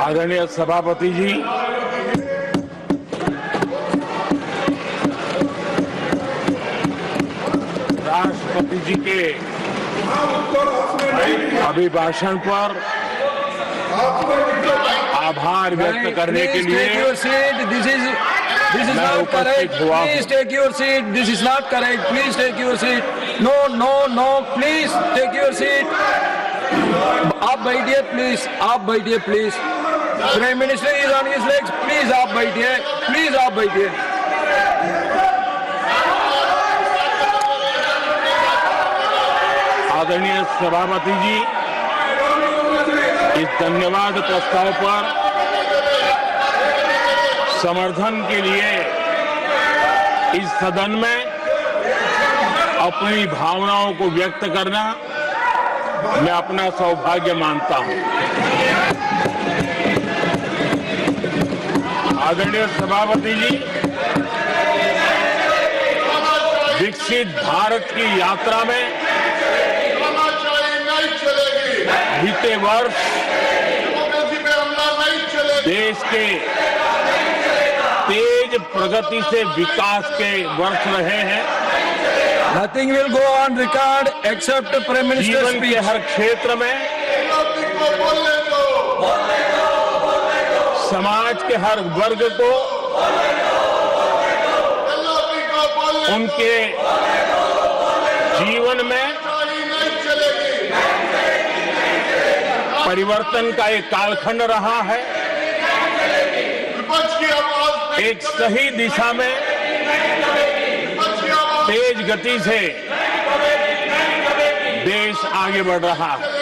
आदरणीय सभापति जी, राष्ट्रपति जी के अभिभाषण पर आभार व्यक्त करने के लिए This is not correct. Please take your seat. This is not correct. Please take your seat. No. Please take your seat. आप बैठिए प्लीज. आप बैठिए please. Prime minister is on his legs. Please आप बैठिए. प्लीज आप बैठिए. आदरणीय सभापति जी, इस धन्यवाद प्रस्ताव पर समर्थन के लिए इस सदन में अपनी भावनाओं को व्यक्त करना मैं अपना सौभाग्य मानता हूं। आदरणीय सभापति जी, विकसित भारत की यात्रा में बीते वर्ष देश के तेज प्रगति से विकास के वर्ष रहे हैं। Nothing will go on record except Prime Minister's जीवन के हर क्षेत्र में, समाज के हर वर्ग को उनके जीवन में परिवर्तन का एक कालखंड रहा है। एक सही दिशा में तेज गति से देश आगे बढ़ रहा है।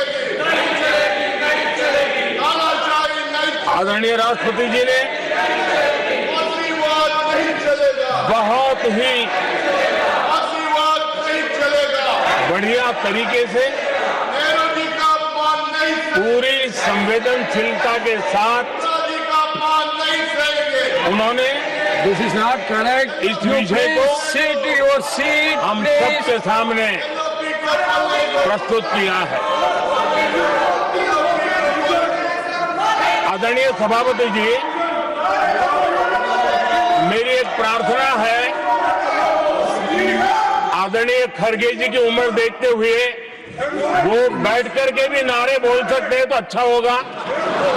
आदरणीय राष्ट्रपति जी ने बहुत ही बढ़िया तरीके से पूरी संवेदनशीलता के साथ उन्होंने This is not correct. इस विषय को sit your seat. हम सबके सामने प्रस्तुत किया है। आदरणीय सभापति जी, मेरी एक प्रार्थना है, आदरणीय खड़गे जी की उम्र देखते हुए वो बैठ करके भी नारे बोल सकते हैं तो अच्छा होगा,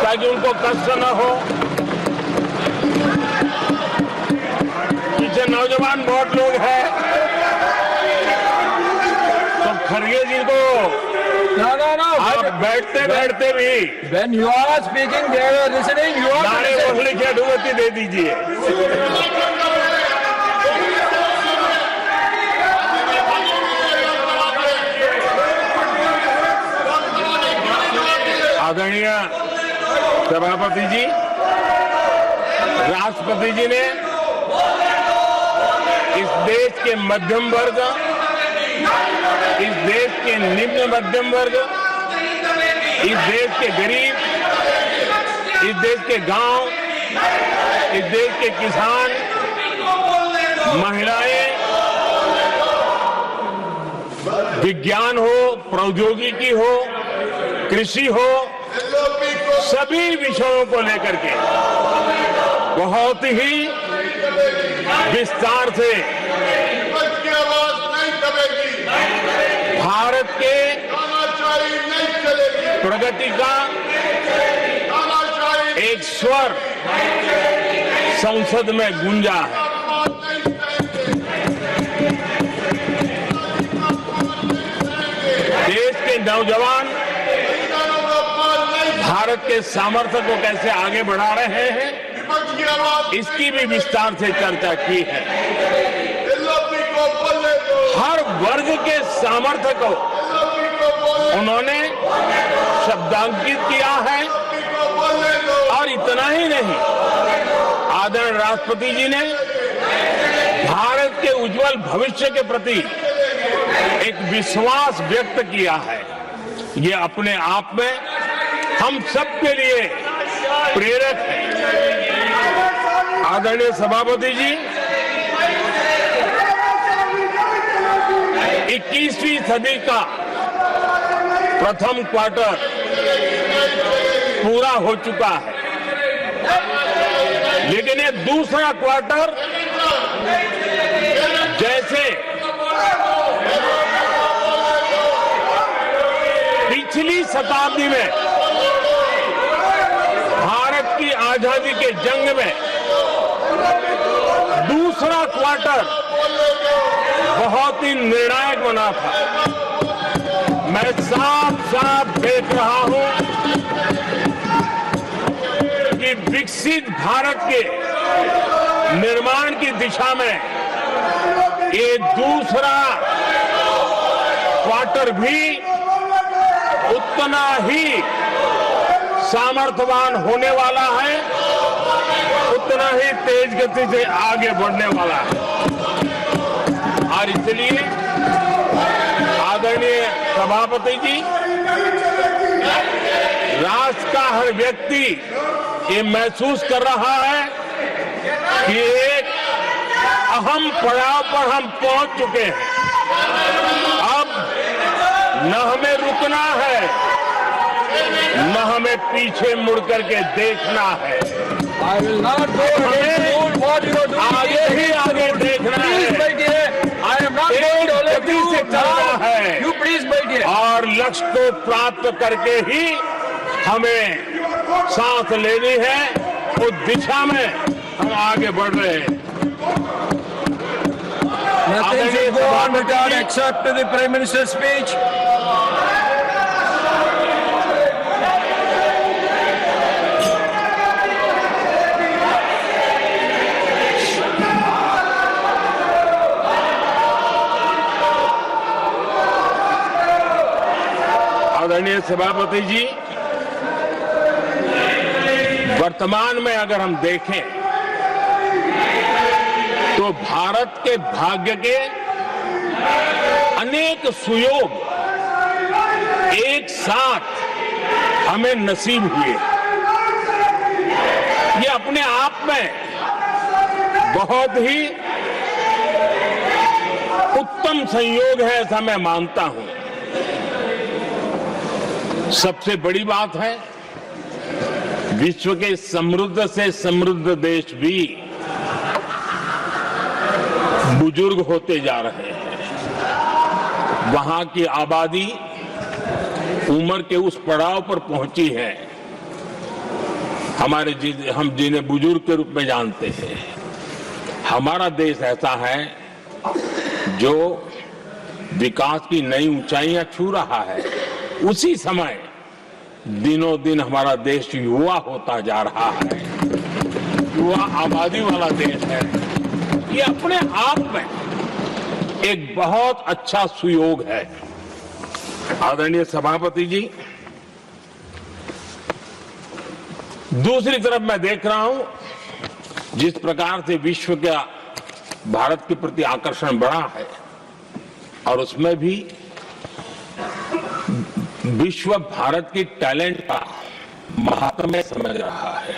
ताकि उनको कष्ट न हो। पीछे नौजवान बहुत लोग हैं, तो खड़गे जी को No. आप बैठते बैठते भी When you are speaking, they are listening. You are नारे listening. बोलने की अनुमति दे दीजिए। आदरणीय सभापति जी, राष्ट्रपति जी ने इस देश के मध्यम वर्ग, इस देश के निम्न मध्यम वर्ग, इस देश के गरीब, इस देश के गांव, इस देश के किसान, महिलाएं, विज्ञान हो, प्रौद्योगिकी हो, कृषि हो, सभी विषयों को लेकर के बहुत ही विस्तार से भारत के प्रगति का एक स्वर संसद में गूंजा है। देश के नौजवान भारत के सामर्थ्य को कैसे आगे बढ़ा रहे हैं, इसकी भी विस्तार से चर्चा की है। हर वर्ग के सामर्थ्य को उन्होंने शब्दांकित किया है। और इतना ही नहीं, आदरणीय राष्ट्रपति जी ने भारत के उज्जवल भविष्य के प्रति एक विश्वास व्यक्त किया है। ये अपने आप में हम सबके लिए प्रेरक है। आदरणीय सभापति जी, 21वीं सदी का प्रथम क्वार्टर पूरा हो चुका है। लेकिन ये दूसरा क्वार्टर जैसे पिछली शताब्दी में भारत की आजादी के जंग में दूसरा क्वार्टर बहुत ही निर्णायक बना था। मैं साफ साफ देख रहा हूं कि विकसित भारत के निर्माण की दिशा में ये दूसरा क्वार्टर भी उतना ही सामर्थ्यवान होने वाला है, उतना ही तेज गति से आगे बढ़ने वाला है। और इसलिए आदरणीय सभापति जी, राष्ट्र का हर व्यक्ति ये महसूस कर रहा है कि एक अहम पड़ाव पर हम पहुंच चुके हैं। अब न हमें रुकना है, न हमें पीछे मुड़ करके देखना है। I will not go ahead what you are doing. आगे ही आगे देखना Please है, बैठिए. I am not going to let गति से you चलना now. है। You please बैठिए. और लक्ष्य को प्राप्त करके ही हमें सांस लेनी है, उस दिशा में हम आगे बढ़ रहे हैं। Nothing should go on without except the Prime Minister's speech. आदरणीय सभापति जी, वर्तमान में अगर हम देखें तो भारत के भाग्य के अनेक सुयोग एक साथ हमें नसीब हुए। ये अपने आप में बहुत ही उत्तम संयोग है, ऐसा मैं मानता हूं। सबसे बड़ी बात है, विश्व के समृद्ध से समृद्ध देश भी बुजुर्ग होते जा रहे हैं। वहां की आबादी उम्र के उस पड़ाव पर पहुंची है हम जिन्हें बुजुर्ग के रूप में जानते हैं। हमारा देश ऐसा है जो विकास की नई ऊंचाइयां छू रहा है। उसी समय दिनों दिन हमारा देश युवा होता जा रहा है, युवा आबादी वाला देश है। ये अपने आप में एक बहुत अच्छा सुयोग है। आदरणीय सभापति जी, दूसरी तरफ मैं देख रहा हूं जिस प्रकार से विश्व का भारत के प्रति आकर्षण बढ़ा है, और उसमें भी विश्व भारत की टैलेंट का महत्व समझ रहा है।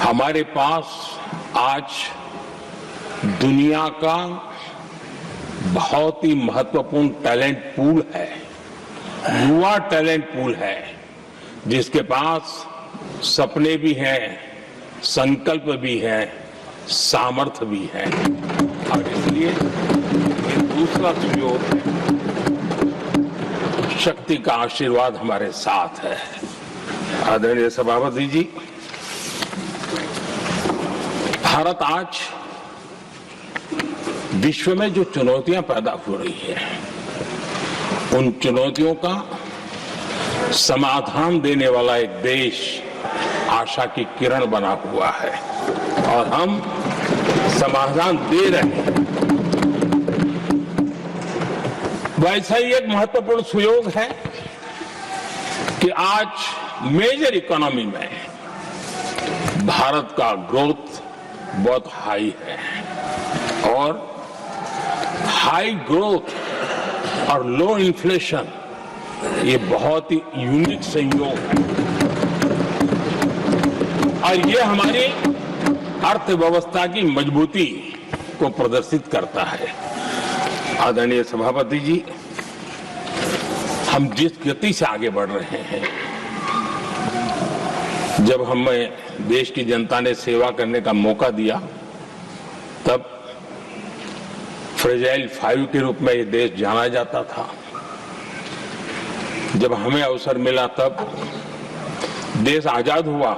हमारे पास आज दुनिया का बहुत ही महत्वपूर्ण टैलेंट पूल है, युवा टैलेंट पूल है, जिसके पास सपने भी हैं, संकल्प भी है, सामर्थ्य भी है। और इसलिए ये दूसरा सुयोग है। शक्ति का आशीर्वाद हमारे साथ है। आदरणीय सभापति जी, भारत आज विश्व में जो चुनौतियां पैदा हो रही है, उन चुनौतियों का समाधान देने वाला एक देश आशा की किरण बना हुआ है, और हम समाधान दे रहे हैं। वैसा ही एक महत्वपूर्ण सुयोग है कि आज मेजर इकोनॉमी में भारत का ग्रोथ बहुत हाई है, और हाई ग्रोथ और लो इन्फ्लेशन ये बहुत ही यूनिक संयोग है, और ये हमारी अर्थव्यवस्था की मजबूती को प्रदर्शित करता है। आदरणीय सभापति जी, हम जिस गति से आगे बढ़ रहे हैं, जब हमें देश की जनता ने सेवा करने का मौका दिया तब फ्रेजाइल 5 के रूप में ये देश जाना जाता था। जब हमें अवसर मिला तब देश आजाद हुआ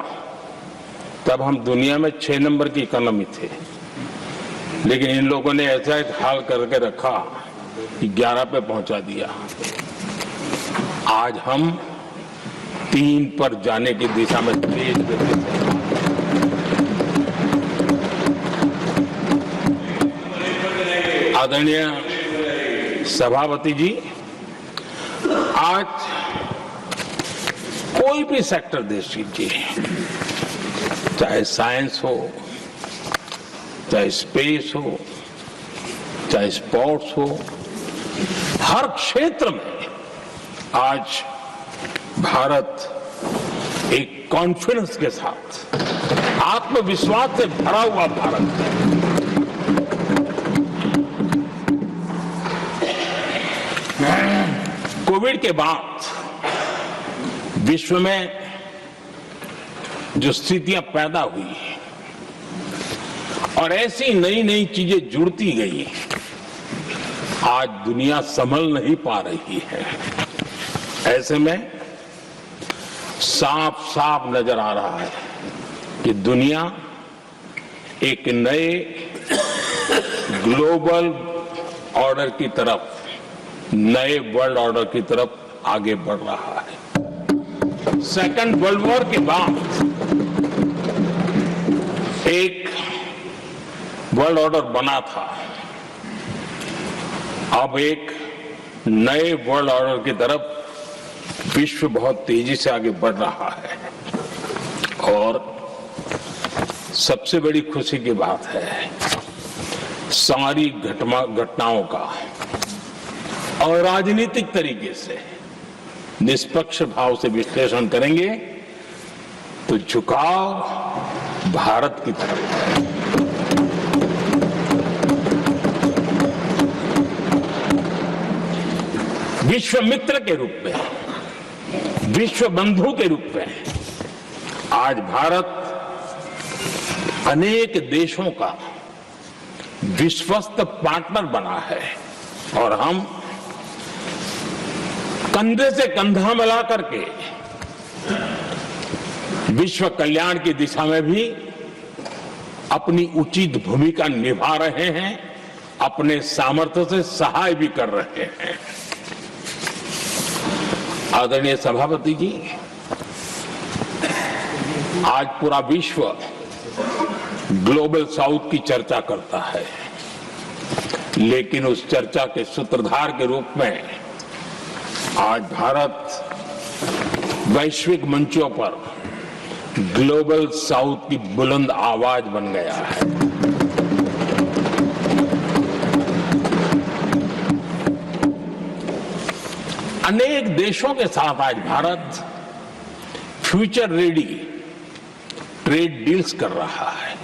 तब हम दुनिया में 6 नंबर की इकोनॉमी थे, लेकिन इन लोगों ने ऐसा एक हाल करके रखा कि 11 पे पहुंचा दिया। आज हम 3 पर जाने की दिशा में तेज गति से आदरणीय सभापति जी, आज कोई भी सेक्टर देश कीजिए, चाहे साइंस हो, चाहे स्पेस हो, चाहे स्पोर्ट्स हो, हर क्षेत्र में आज भारत एक कॉन्फिडेंस के साथ, आत्मविश्वास से भरा हुआ भारत है। कोविड के बाद विश्व में जो स्थितियां पैदा हुई और ऐसी नई नई चीजें जुड़ती गई, आज दुनिया संभल नहीं पा रही है। ऐसे में साफ साफ नजर आ रहा है कि दुनिया एक नए ग्लोबल ऑर्डर की तरफ, नए वर्ल्ड ऑर्डर की तरफ आगे बढ़ रहा है। सेकेंड वर्ल्ड वॉर के बाद एक वर्ल्ड ऑर्डर बना था, अब एक नए वर्ल्ड ऑर्डर की तरफ विश्व बहुत तेजी से आगे बढ़ रहा है। और सबसे बड़ी खुशी की बात है, सारी घटनाओं का और राजनीतिक तरीके से निष्पक्ष भाव से विश्लेषण करेंगे तो झुकाव भारत की तरफ है। विश्व मित्र के रूप में, विश्व बंधु के रूप में आज भारत अनेक देशों का विश्वस्त पार्टनर बना है और हम कंधे से कंधा मिला करके विश्व कल्याण की दिशा में भी अपनी उचित भूमिका निभा रहे हैं, अपने सामर्थ्य से सहाय भी कर रहे हैं। आदरणीय सभापति जी, आज पूरा विश्व ग्लोबल साउथ की चर्चा करता है, लेकिन उस चर्चा के सूत्रधार के रूप में आज भारत वैश्विक मंचों पर ग्लोबल साउथ की बुलंद आवाज बन गया है। अनेक देशों के साथ आज Bharat future ready trade deals कर रहा है।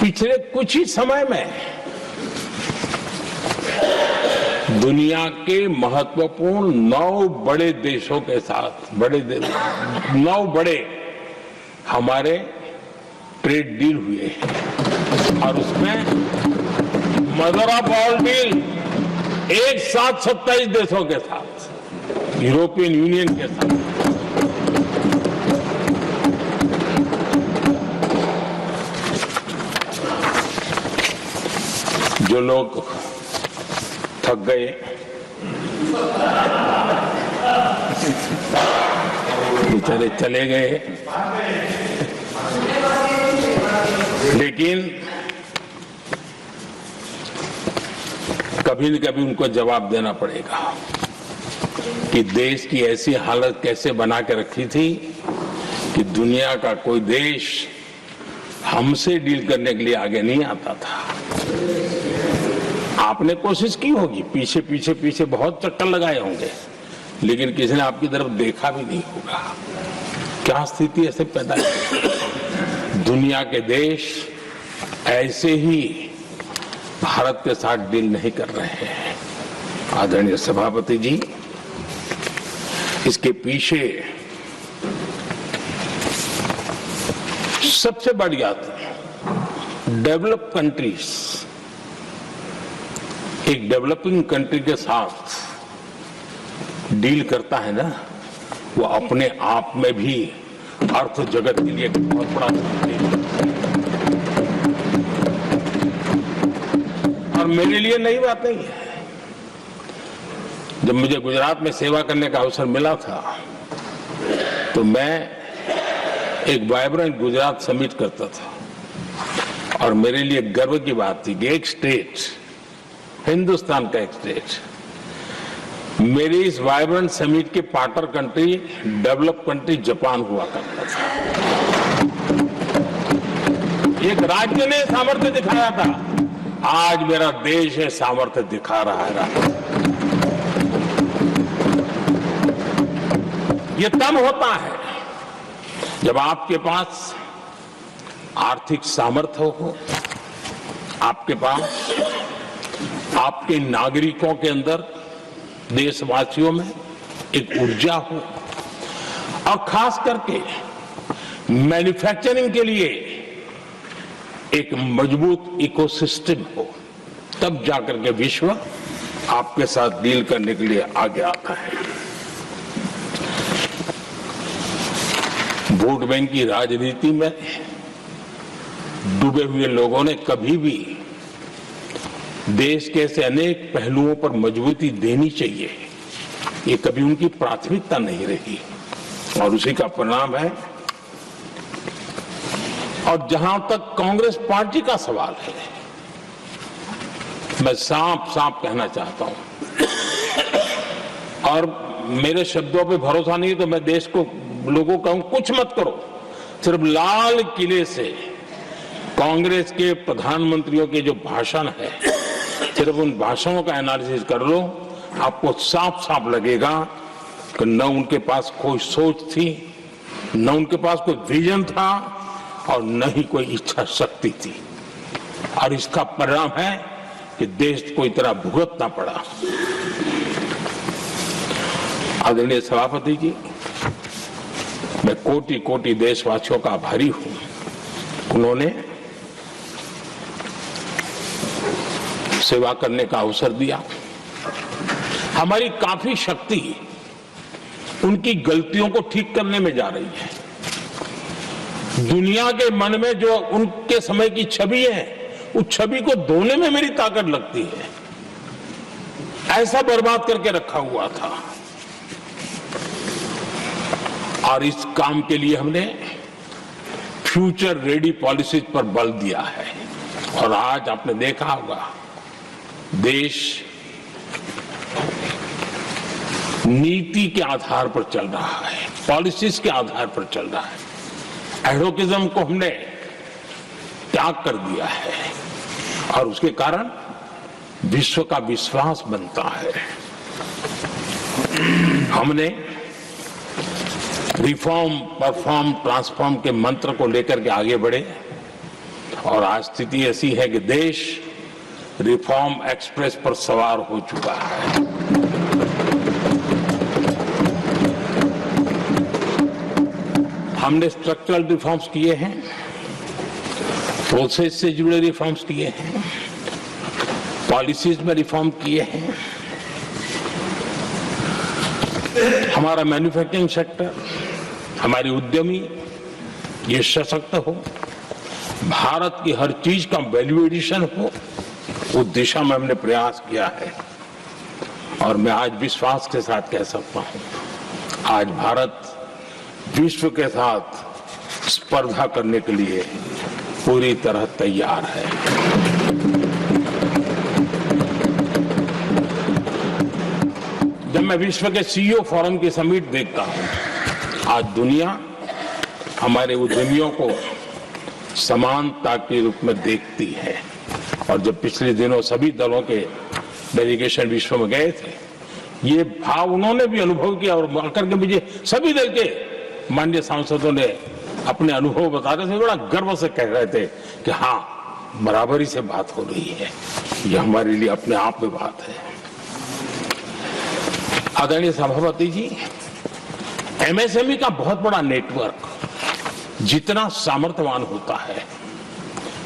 पिछले कुछ ही समय में दुनिया के महत्वपूर्ण 9 बड़े देशों के साथ 9 बड़े हमारे ट्रेड डील हुए हैं और उसमें मदर ऑफ ऑल डील एक साथ 27 देशों के साथ, यूरोपियन यूनियन के साथ। जो लोग थक गए, बेचारे चले गए, लेकिन कभी न कभी उनको जवाब देना पड़ेगा कि देश की ऐसी हालत कैसे बना के रखी थी कि दुनिया का कोई देश हमसे डील करने के लिए आगे नहीं आता था। आपने कोशिश की होगी, पीछे पीछे पीछे बहुत चक्कर लगाए होंगे, लेकिन किसी ने आपकी तरफ देखा भी नहीं होगा। क्या स्थिति ऐसे पैदा है? दुनिया के देश ऐसे ही भारत के साथ डील नहीं कर रहे हैं। आदरणीय सभापति जी, इसके पीछे सबसे बढ़िया डेवलप कंट्रीज एक डेवलपिंग कंट्री के साथ डील करता है ना, वो अपने आप में भी अर्थ जगत के लिए एक बहुत बड़ा संदेश है। और मेरे लिए नई बात नहीं है। जब मुझे गुजरात में सेवा करने का अवसर मिला था तो मैं एक वाइब्रेंट गुजरात समिट करता था और मेरे लिए गर्व की बात थी कि एक स्टेट, हिंदुस्तान का एक स्टेट, मेरी इस वाइब्रेंट समिट के partner country, develop country Japan हुआ करता था। एक राज्य ने सामर्थ्य दिखाया था, आज मेरा देश है सामर्थ्य दिखा रहा है। ये तब होता है जब आपके पास आर्थिक सामर्थ्य हो, आपके पास आपके नागरिकों के अंदर, देशवासियों में एक ऊर्जा हो और खास करके मैन्युफैक्चरिंग के लिए एक मजबूत इकोसिस्टम हो, तब जाकर के विश्व आपके साथ डील करने के लिए आगे आता है। वोट बैंक की राजनीति में डूबे हुए लोगों ने कभी भी देश के ऐसे अनेक पहलुओं पर मजबूती देनी चाहिए, ये कभी उनकी प्राथमिकता नहीं रही और उसी का परिणाम है। और जहां तक कांग्रेस पार्टी का सवाल है, मैं साफ साफ कहना चाहता हूं और मेरे शब्दों पे भरोसा नहीं है तो मैं देश को, लोगों को कहूं कुछ मत करो, सिर्फ लाल किले से कांग्रेस के प्रधानमंत्रियों के जो भाषण है, सिर्फ उन भाषणों का एनालिसिस कर लो, आपको साफ साफ लगेगा कि न उनके पास कोई सोच थी, न उनके पास कोई विजन था और न ही कोई इच्छा शक्ति थी। और इसका परिणाम है कि देश को इतना भुगतना पड़ा। आदरणीय सभापति जी, मैं कोटि कोटि देशवासियों का आभारी हूं। उन्होंने सेवा करने का अवसर दिया। हमारी काफी शक्ति उनकी गलतियों को ठीक करने में जा रही है। दुनिया के मन में जो उनके समय की छवि है, उस छवि को धोने में मेरी ताकत लगती है। ऐसा बर्बाद करके रखा हुआ था और इस काम के लिए हमने फ्यूचर रेडी पॉलिसीज पर बल दिया है। और आज आपने देखा होगा, देश नीति के आधार पर चल रहा है, पॉलिसीज के आधार पर चल रहा है। एडवोकेज्म को हमने त्याग कर दिया है और उसके कारण विश्व का विश्वास बनता है। हमने रिफॉर्म, परफॉर्म, ट्रांसफॉर्म के मंत्र को लेकर के आगे बढ़े और आज स्थिति ऐसी है कि देश रिफॉर्म एक्सप्रेस पर सवार हो चुका है। हमने स्ट्रक्चरल रिफॉर्म्स किए हैं, प्रोसेस से जुड़े रिफॉर्म्स किए हैं, पॉलिसीज में रिफॉर्म किए हैं। हमारा मैन्युफैक्चरिंग सेक्टर, हमारे उद्यमी ये सशक्त हो, भारत की हर चीज का वैल्यू एडिशन हो, उस दिशा में हमने प्रयास किया है। और मैं आज विश्वास के साथ कह सकता हूं, आज भारत विश्व के साथ स्पर्धा करने के लिए पूरी तरह तैयार है। जब मैं विश्व के सीईओ फोरम की समिट देखता हूं, आज दुनिया हमारे उद्यमियों को समानता के रूप में देखती है। और जब पिछले दिनों सभी दलों के डेलीगेशन विश्व में गए थे, ये भाव उन्होंने भी अनुभव किया और आकर के मुझे सभी दल के माननीय सांसदों ने अपने अनुभव बता रहे थे, बड़ा गर्व से कह रहे थे कि हाँ, बराबरी से बात हो रही है। ये हमारे लिए अपने आप में बात है। आदरणीय सभापति जी, एमएसएमई का बहुत बड़ा नेटवर्क जितना सामर्थ्यवान होता है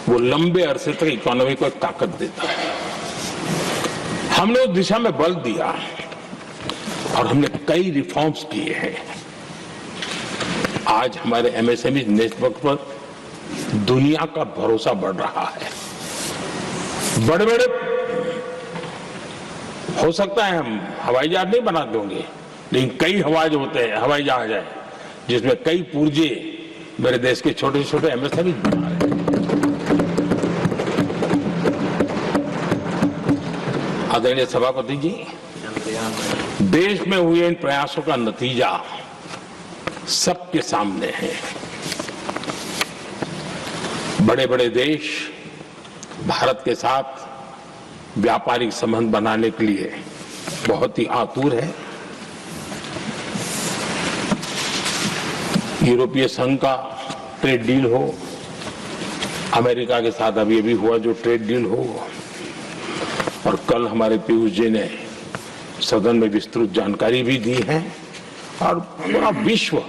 वो लंबे अरसे तक इकोनॉमी को एक ताकत देता है। हमने उस दिशा में बल दिया और हमने कई रिफॉर्म्स किए हैं। आज हमारे एमएसएमई नेटवर्क पर दुनिया का भरोसा बढ़ रहा है। बड़े बड़े हो सकता है हम हवाई जहाज नहीं बना देंगे, लेकिन कई हवाई जहाज है जिसमें कई पुर्जे मेरे देश के छोटे छोटे एमएसएमई बना रहे हैं। आदरणीय सभापति जी, देश में हुए इन प्रयासों का नतीजा सबके सामने है। बड़े बड़े देश भारत के साथ व्यापारिक संबंध बनाने के लिए बहुत ही आतुर है। यूरोपीय संघ का ट्रेड डील हो, अमेरिका के साथ अभी हुआ जो ट्रेड डील हो, और कल हमारे पीयूष जी ने सदन में विस्तृत जानकारी भी दी है, और पूरा विश्व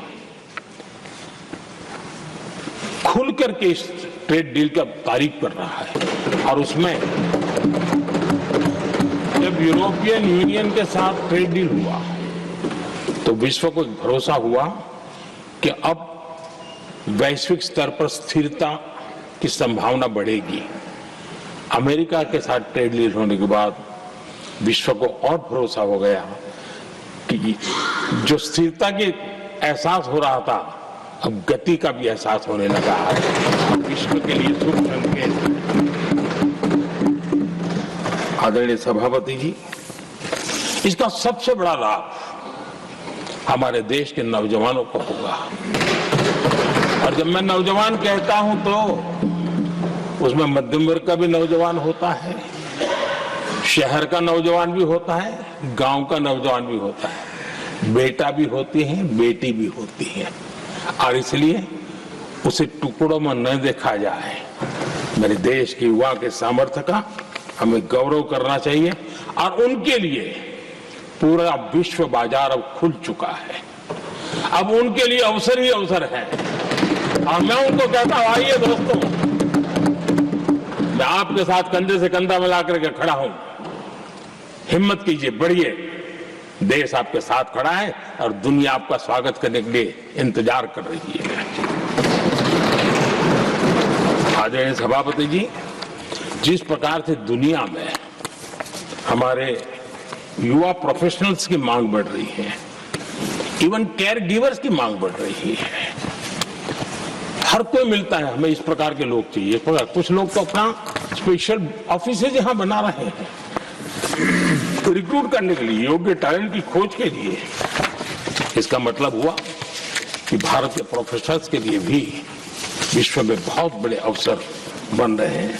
खुल करके इस ट्रेड डील का तारीफ कर रहा है। और उसमें जब यूरोपियन यूनियन के साथ ट्रेड डील हुआ तो विश्व को भरोसा हुआ कि अब वैश्विक स्तर पर स्थिरता की संभावना बढ़ेगी। अमेरिका के साथ ट्रेड डील होने के बाद विश्व को और भरोसा हो गया कि जो स्थिरता की एहसास हो रहा था अब गति का भी एहसास होने लगा है। विश्व के लिए शुभ संकेत। आदरणीय सभापति जी, इसका सबसे बड़ा लाभ हमारे देश के नौजवानों को होगा। और जब मैं नौजवान कहता हूं तो उसमें मध्यम वर्ग का भी नौजवान होता है, शहर का नौजवान भी होता है, गांव का नौजवान भी होता है, बेटा भी होती है, बेटी भी होती है। और इसलिए उसे टुकड़ों में न देखा जाए। मेरे देश के युवा के सामर्थ्य का हमें गौरव करना चाहिए और उनके लिए पूरा विश्व बाजार अब खुल चुका है। अब उनके लिए अवसर ही अवसर है। और मैं उनको कहता हूं, आइए दोस्तों, मैं आपके साथ कंधे से कंधा मिला करके खड़ा हूं। हिम्मत कीजिए, बढ़िए। देश आपके साथ खड़ा है और दुनिया आपका स्वागत करने के लिए इंतजार कर रही है। आदरणीय सभापति जी, जिस प्रकार से दुनिया में हमारे युवा प्रोफेशनल्स की मांग बढ़ रही है, इवन केयर गिवर्स की मांग बढ़ रही है, हर कोई मिलता है हमें इस प्रकार के लोग चाहिए। कुछ लोग तो अपना स्पेशल ऑफिस यहां बना रहे हैं रिक्रूट करने के लिए, योग्य टैलेंट की खोज के लिए। इसका मतलब हुआ कि भारत के प्रोफेशनल्स के लिए भी विश्व में बहुत बड़े अवसर बन रहे हैं।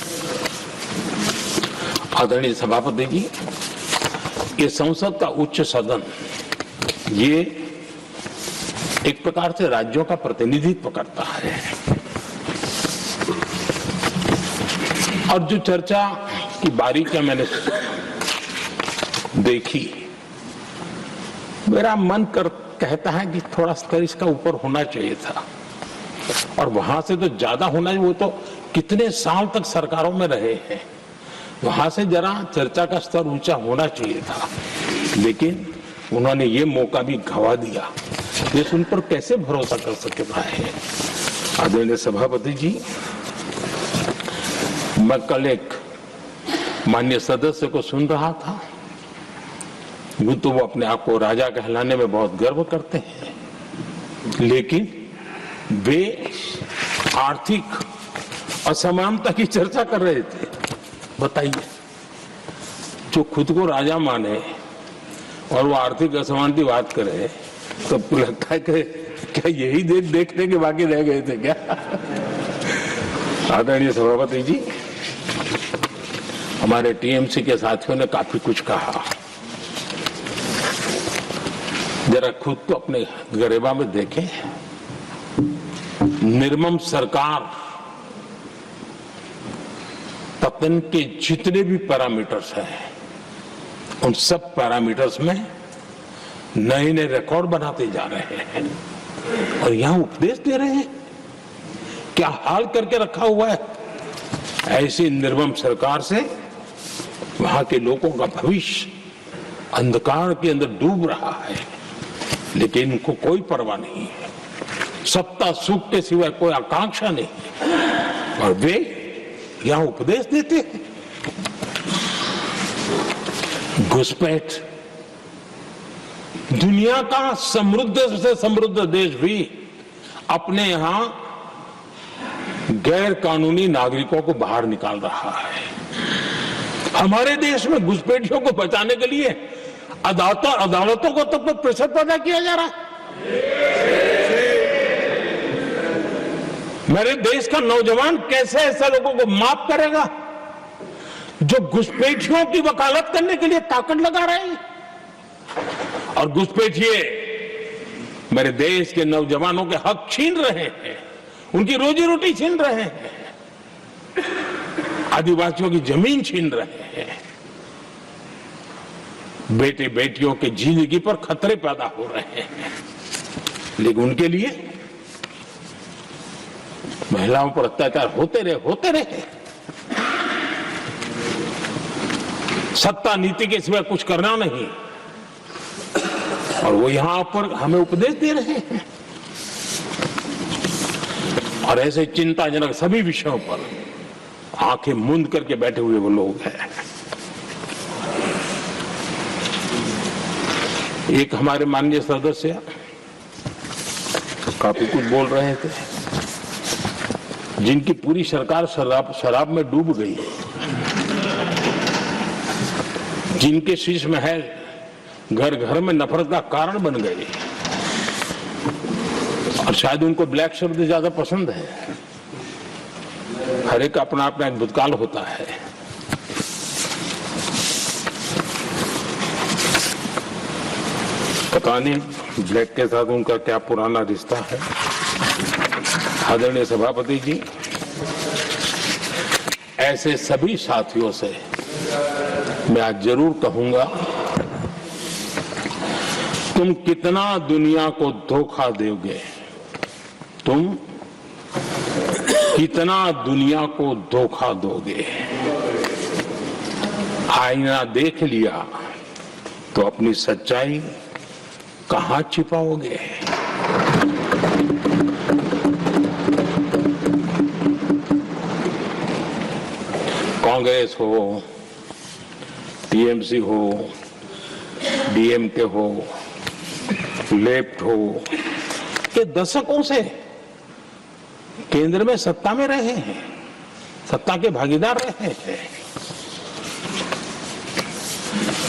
आदरणीय सभापति जी, ये संसद का उच्च सदन ये एक प्रकार से राज्यों का प्रतिनिधित्व करता है। और जो चर्चा की बारीकियां मैंने देखी, मेरा मन कहता है कि थोड़ा स्तर इसका ऊपर होना चाहिए था। और वहां से तो ज्यादा होना चाहिए, वो तो कितने साल तक सरकारों में रहे हैं, वहां से जरा चर्चा का स्तर ऊंचा होना चाहिए था। लेकिन उन्होंने ये मौका भी गंवा दिया। देश उन पर कैसे भरोसा कर सकता है। आदरणीय सभापति जी, मैं कल एक माननीय सदस्य को सुन रहा था। यूं तो वो अपने आप को राजा कहलाने में बहुत गर्व करते हैं, लेकिन वे आर्थिक असमानता की चर्चा कर रहे थे। बताइए, जो खुद को राजा माने और वो आर्थिक असमानता की बात करे, तो आपको लगता है कि क्या यही देखने के बाकी रह गए थे क्या? आदरणीय सभापति जी, हमारे टीएमसी के साथियों ने काफी कुछ कहा। जरा खुद तो अपने गरेबा में देखें। निर्मम सरकार पतन के जितने भी पैरामीटर्स हैं, उन सब पैरामीटर्स में नए नए रिकॉर्ड बनाते जा रहे हैं। और यहां उपदेश दे रहे हैं क्या हाल करके रखा हुआ है। ऐसी निर्मम सरकार से वहां के लोगों का भविष्य अंधकार के अंदर डूब रहा है, लेकिन इनको कोई परवाह नहीं है। सत्ता सुख के सिवाय कोई आकांक्षा नहीं, और वे यहां उपदेश देते हैं। घुसपैठ। दुनिया का समृद्ध से समृद्ध देश भी अपने यहां गैर कानूनी नागरिकों को बाहर निकाल रहा है। हमारे देश में घुसपैठियों को बचाने के लिए अदालतों को तब तक प्रेशर पैदा किया जा रहा है। मेरे देश का नौजवान कैसे ऐसे लोगों को माफ करेगा जो घुसपैठियों की वकालत करने के लिए ताकत लगा रहे हैं। और घुसपैठिए मेरे देश के नौजवानों के हक छीन रहे हैं, उनकी रोजी रोटी छीन रहे हैं, आदिवासियों की जमीन छीन रहे हैं, बेटे बेटियों की जिंदगी पर खतरे पैदा हो रहे हैं। लेकिन उनके लिए महिलाओं पर अत्याचार होते रहे। सत्ता नीति के सिवाय कुछ करना नहीं, और वो यहां पर हमें उपदेश दे रहे हैं। और ऐसे चिंताजनक सभी विषयों पर आंखें मूंद करके बैठे हुए वो लोग हैं। एक हमारे माननीय सदस्य काफी कुछ बोल रहे थे, जिनकी पूरी सरकार शराब में डूब गई, जिनके शीश महल घर घर में नफरत का कारण बन गए, और शायद उनको ब्लैक शब्द ज्यादा पसंद है। हर एक अपना अपना एक भूतकाल होता है। पता नहीं ब्लैक के साथ उनका क्या पुराना रिश्ता है। आदरणीय सभापति जी, ऐसे सभी साथियों से मैं आज जरूर कहूंगा, तुम कितना दुनिया को धोखा दोगे, तुम कितना दुनिया को धोखा दोगे। आईना देख लिया तो अपनी सच्चाई कहां छिपाओगे। कांग्रेस हो, टीएमसी हो, डीएमके हो, लेफ्ट हो, ये दशकों से केंद्र में सत्ता में रहे हैं, सत्ता के भागीदार रहे हैं।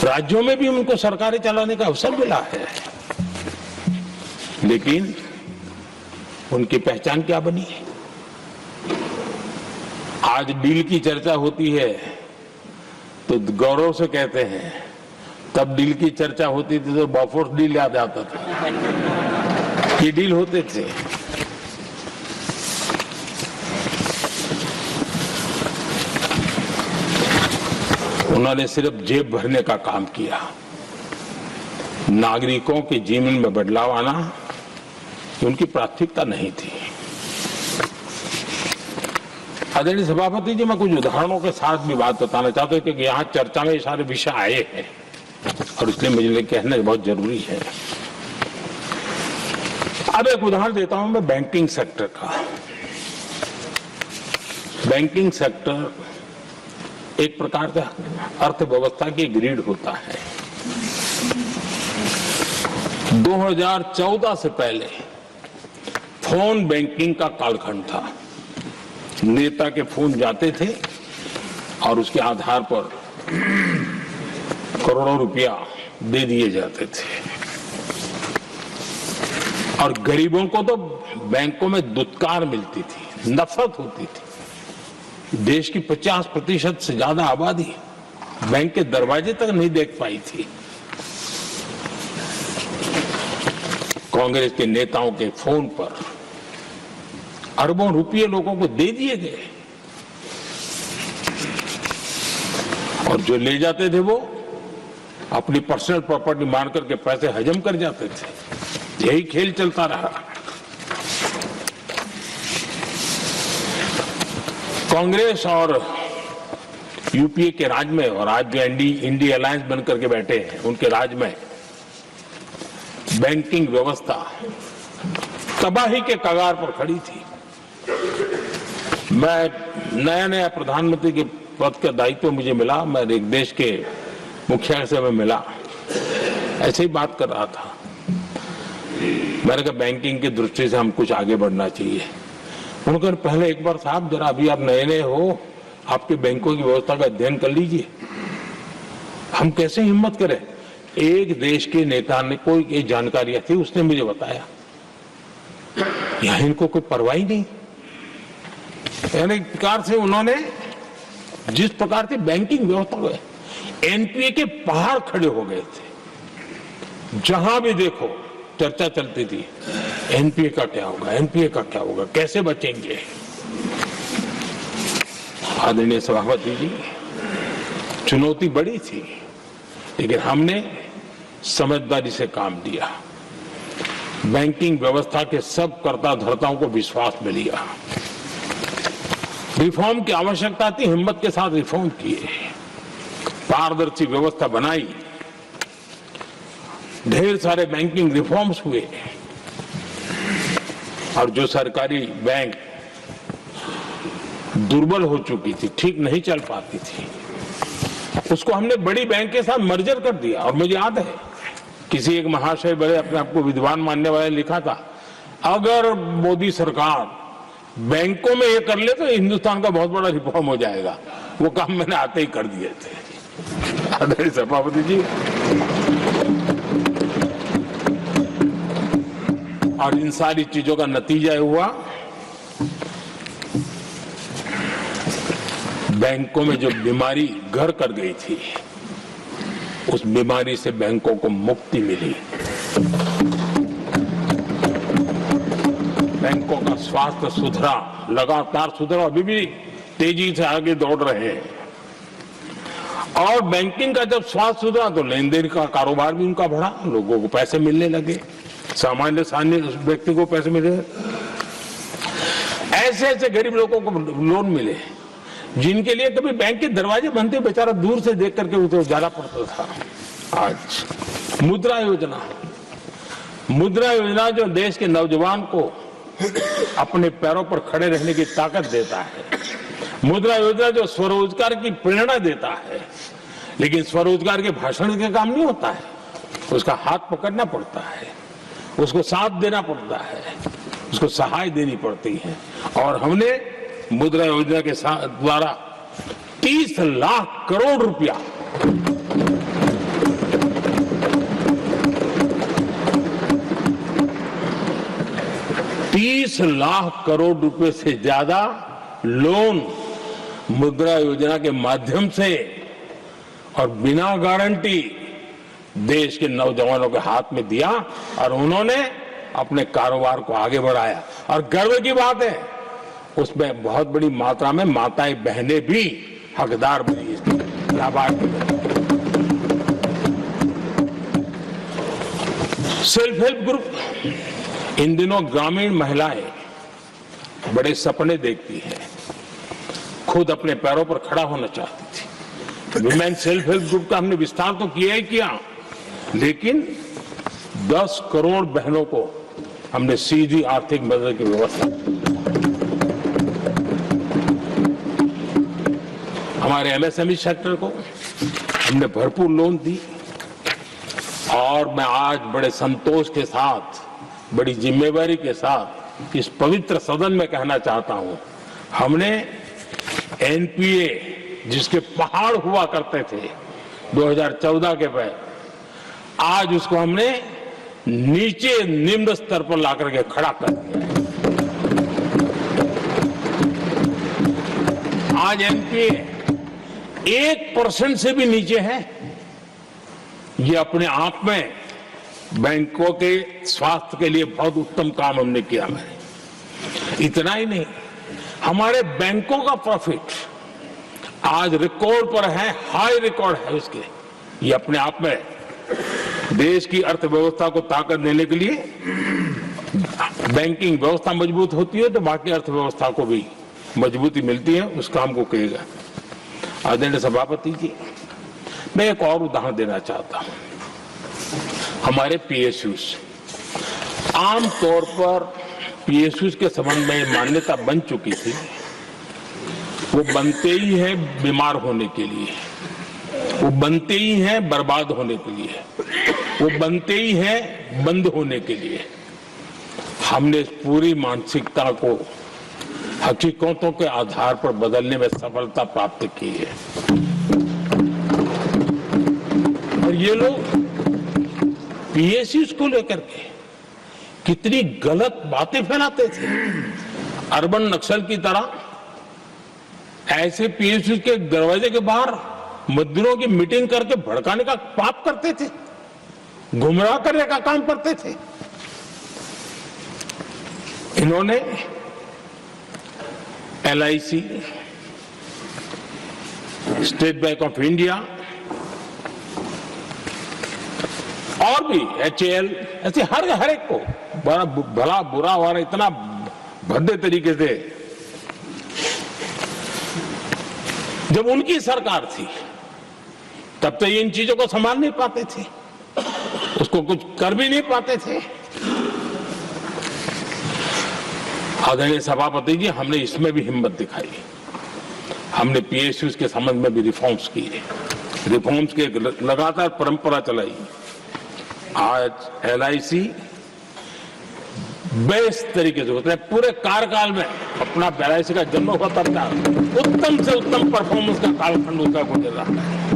राज्यों में भी उनको सरकारें चलाने का अवसर मिला है, लेकिन उनकी पहचान क्या बनी है। आज डील की चर्चा होती है तो गौरव से कहते हैं, तब डील की चर्चा होती थी तो बॉफोर्स डील याद आता था। ये डील होते थे। उन्होंने सिर्फ जेब भरने का काम किया। नागरिकों के जीवन में बदलाव आना उनकी प्राथमिकता नहीं थी। आदरणीय सभापति जी, मैं कुछ उदाहरणों के साथ भी बात बताना चाहता हूं, क्योंकि यहाँ चर्चा में ये सारे विषय आए हैं और इसलिए मुझे कहना बहुत जरूरी है। अब एक उदाहरण देता हूं मैं बैंकिंग सेक्टर का। बैंकिंग सेक्टर एक प्रकार का अर्थव्यवस्था की ग्रिड होता है। 2014 से पहले फोन बैंकिंग का कालखंड था। नेता के फोन जाते थे और उसके आधार पर करोड़ों रुपया दे दिए जाते थे, और गरीबों को तो बैंकों में दुत्कार मिलती थी, नफरत होती थी। देश की 50% से ज्यादा आबादी बैंक के दरवाजे तक नहीं देख पाई थी। कांग्रेस के नेताओं के फोन पर अरबों रुपये लोगों को दे दिए गए, और जो ले जाते थे वो अपनी पर्सनल प्रॉपर्टी मान करके पैसे हजम कर जाते थे। यही खेल चलता रहा। कांग्रेस और यूपीए के राज में और आज जो इंडी अलायंस बनकर के बैठे हैं उनके राज में बैंकिंग व्यवस्था तबाही के कगार पर खड़ी थी। मैं नया प्रधानमंत्री के पद का दायित्व मुझे मिला, मैं एक देश के मुखिया से मैं मिला, ऐसे ही बात कर रहा था। मैंने कहा बैंकिंग की दृष्टि से हम कुछ आगे बढ़ना चाहिए। उन्होंने कहा पहले एक बार साहब जरा अभी आप नए हो, आपके बैंकों की व्यवस्था का अध्ययन कर लीजिए। हम कैसे हिम्मत करें? एक देश के नेता ने कोई एक जानकारी थी, उसने मुझे बताया यहां इनको कोई परवाह ही नहीं। यानी एक प्रकार से उन्होंने जिस प्रकार से बैंकिंग व्यवस्था को एनपीए के पहाड़ खड़े हो गए थे। जहां भी देखो चर्चा चलती थी एनपीए का क्या होगा, एनपीए का क्या होगा, कैसे बचेंगे। आदरणीय सभापति जी, चुनौती बड़ी थी लेकिन हमने समझदारी से काम लिया। बैंकिंग व्यवस्था के सब कर्ता धर्ताओं को विश्वास में लिया। रिफॉर्म की आवश्यकता थी, हिम्मत के साथ रिफॉर्म किए, पारदर्शी व्यवस्था बनाई, ढेर सारे बैंकिंग रिफॉर्म्स हुए और जो सरकारी बैंक दुर्बल हो चुकी थी, ठीक नहीं चल पाती थी, उसको हमने बड़ी बैंक के साथ मर्जर कर दिया। और मुझे याद है किसी एक महाशय बड़े अपने आप को विद्वान मानने वाले ने लिखा था, अगर मोदी सरकार बैंकों में ये कर ले तो हिंदुस्तान का बहुत बड़ा रिफॉर्म हो जाएगा। वो काम मैंने आते ही कर दिए थे। आदरणीय सभापति जी, और इन सारी चीजों का नतीजा हुआ बैंकों में जो बीमारी घर कर गई थी उस बीमारी से बैंकों को मुक्ति मिली। बैंकों का स्वास्थ्य सुधरा, लगातार सुधरा, अभी भी तेजी से आगे दौड़ रहे हैं। और बैंकिंग का जब स्वास्थ्य सुधरा तो लेन देन का कारोबार भी उनका बढ़ा, लोगों को पैसे मिलने लगे, सामान्य व्यक्ति को पैसे मिले। ऐसे ऐसे गरीब लोगों को लोन मिले जिनके लिए कभी बैंक के दरवाजे बंद थे, बेचारा दूर से देख करके उसे जाना पड़ता था। आज मुद्रा योजना जो देश के नौजवान को अपने पैरों पर खड़े रहने की ताकत देता है, मुद्रा योजना जो स्वरोजगार की प्रेरणा देता है, लेकिन स्वरोजगार के भाषण के काम नहीं होता है, उसका हाथ पकड़ना पड़ता है, उसको साथ देना पड़ता है, उसको सहाय देनी पड़ती है। और हमने मुद्रा योजना के द्वारा 30 लाख करोड़ रुपया से ज्यादा लोन मुद्रा योजना के माध्यम से और बिना गारंटी देश के नौजवानों के हाथ में दिया और उन्होंने अपने कारोबार को आगे बढ़ाया। और गर्व की बात है उसमें बहुत बड़ी मात्रा में माताएं बहनें भी हकदार बनी, लाभार्थी बनी। सेल्फ हेल्प ग्रुप, इन दिनों ग्रामीण महिलाएं बड़े सपने देखती हैं, खुद अपने पैरों पर खड़ा होना चाहती थी। विमेन सेल्फ हेल्प ग्रुप का हमने विस्तार तो किया ही किया, लेकिन 10 करोड़ बहनों को हमने सीधी आर्थिक मदद की व्यवस्था की। हमारे एमएसएमई सेक्टर को हमने भरपूर लोन दी। और मैं आज बड़े संतोष के साथ, बड़ी जिम्मेवारी के साथ इस पवित्र सदन में कहना चाहता हूं, हमने एनपीए जिसके पहाड़ हुआ करते थे 2014 के पहले, आज उसको हमने नीचे निम्न स्तर पर लाकर के खड़ा कर दिया। आज एनपीए 1% से भी नीचे है। ये अपने आप में बैंकों के स्वास्थ्य के लिए बहुत उत्तम काम हमने किया है। इतना ही नहीं, हमारे बैंकों का प्रॉफिट आज रिकॉर्ड पर है, हाई रिकॉर्ड है उसके। ये अपने आप में देश की अर्थव्यवस्था को ताकत देने के लिए बैंकिंग व्यवस्था मजबूत होती है तो बाकी अर्थव्यवस्था को भी मजबूती मिलती है उस काम को कहेगा। आदरणीय सभापति जी, मैं एक और उदाहरण देना चाहता हूं। हमारे पीएसयूज, आमतौर पर पीएसयूज के संबंध में मान्यता बन चुकी थी, वो बनते ही है बीमार होने के लिए, वो बनते ही हैं बर्बाद होने के लिए, वो बनते ही हैं बंद होने के लिए। हमने इस पूरी मानसिकता को हकीकतों के आधार पर बदलने में सफलता प्राप्त की है। और ये लोग पीएसयूज को लेकर के कितनी गलत बातें फैलाते थे। अर्बन नक्सल की तरह ऐसे पीएसयूज के दरवाजे के बाहर मजदूरों की मीटिंग करके भड़काने का पाप करते थे, गुमराह करने का काम करते थे। इन्होंने LIC, state bank of India और भी HAL, ऐसे हर एक को बड़ा भला बुरा और इतना भद्दे तरीके से, जब उनकी सरकार थी तब तो ये इन चीजों को संभाल नहीं पाते थे, उसको कुछ कर भी नहीं पाते थे। आदरणीय सभापति जी, हमने इसमें भी हिम्मत दिखाई। हमने पीएसयूज के संबंध में भी रिफॉर्म्स किए, रिफॉर्म्स की एक लगातार परंपरा चलाई। आज LIC बेस्ट तरीके से होता है, पूरे कार्यकाल में अपना LIC का जन्म हुआ तब तक उत्तम से उत्तम परफॉर्मेंस का कालखंड उसका गुजर रहा है।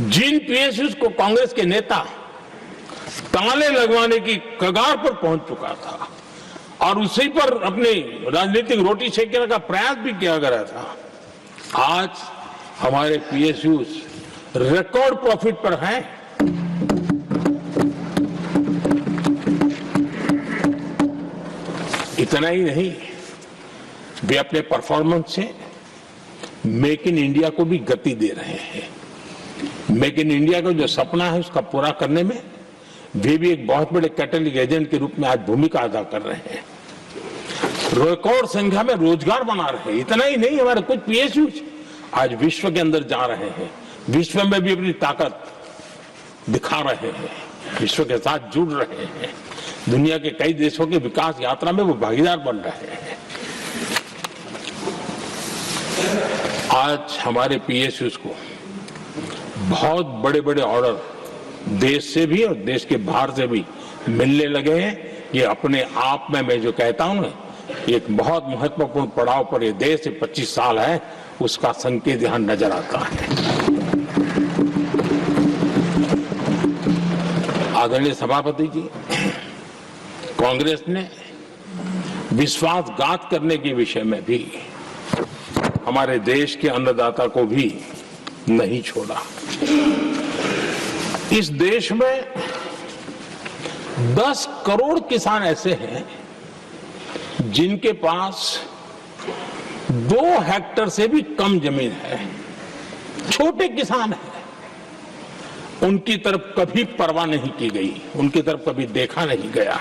जिन पीएसयूज को कांग्रेस के नेता ताले लगवाने की कगार पर पहुंच चुका था और उसी पर अपनी राजनीतिक रोटी सेकने का प्रयास भी किया गया था, आज हमारे पीएसयूज रिकॉर्ड प्रॉफिट पर हैं। इतना ही नहीं, वे अपने परफॉर्मेंस से मेक इन इंडिया को भी गति दे रहे हैं। मेक इन इंडिया का जो सपना है उसका पूरा करने में वे भी एक बहुत बड़े कैटलिक एजेंट के रूप में आज भूमिका अदा कर रहे हैं। रिकॉर्ड संख्या में रोजगार बना रहे हैं। इतना ही नहीं, हमारे कुछ पीएसयूज आज विश्व के अंदर जा रहे हैं, विश्व में भी अपनी ताकत दिखा रहे हैं, विश्व के साथ जुड़ रहे हैं, दुनिया के कई देशों के विकास यात्रा में वो भागीदार बन रहे हैं। आज हमारे पीएसयूज को बहुत बड़े बड़े ऑर्डर देश से भी और देश के बाहर से भी मिलने लगे हैं। ये अपने आप में मैं जो कहता हूं ना, एक बहुत महत्वपूर्ण पड़ाव पर ये देश 25 साल है, उसका संकेत यहां नजर आता है। आदरणीय सभापति जी, कांग्रेस ने विश्वासघात करने के विषय में भी हमारे देश के अन्नदाता को भी नहीं छोड़ा। इस देश में 10 करोड़ किसान ऐसे हैं जिनके पास 2 हेक्टेयर से भी कम जमीन है, छोटे किसान हैं। उनकी तरफ कभी परवाह नहीं की गई, उनकी तरफ कभी देखा नहीं गया,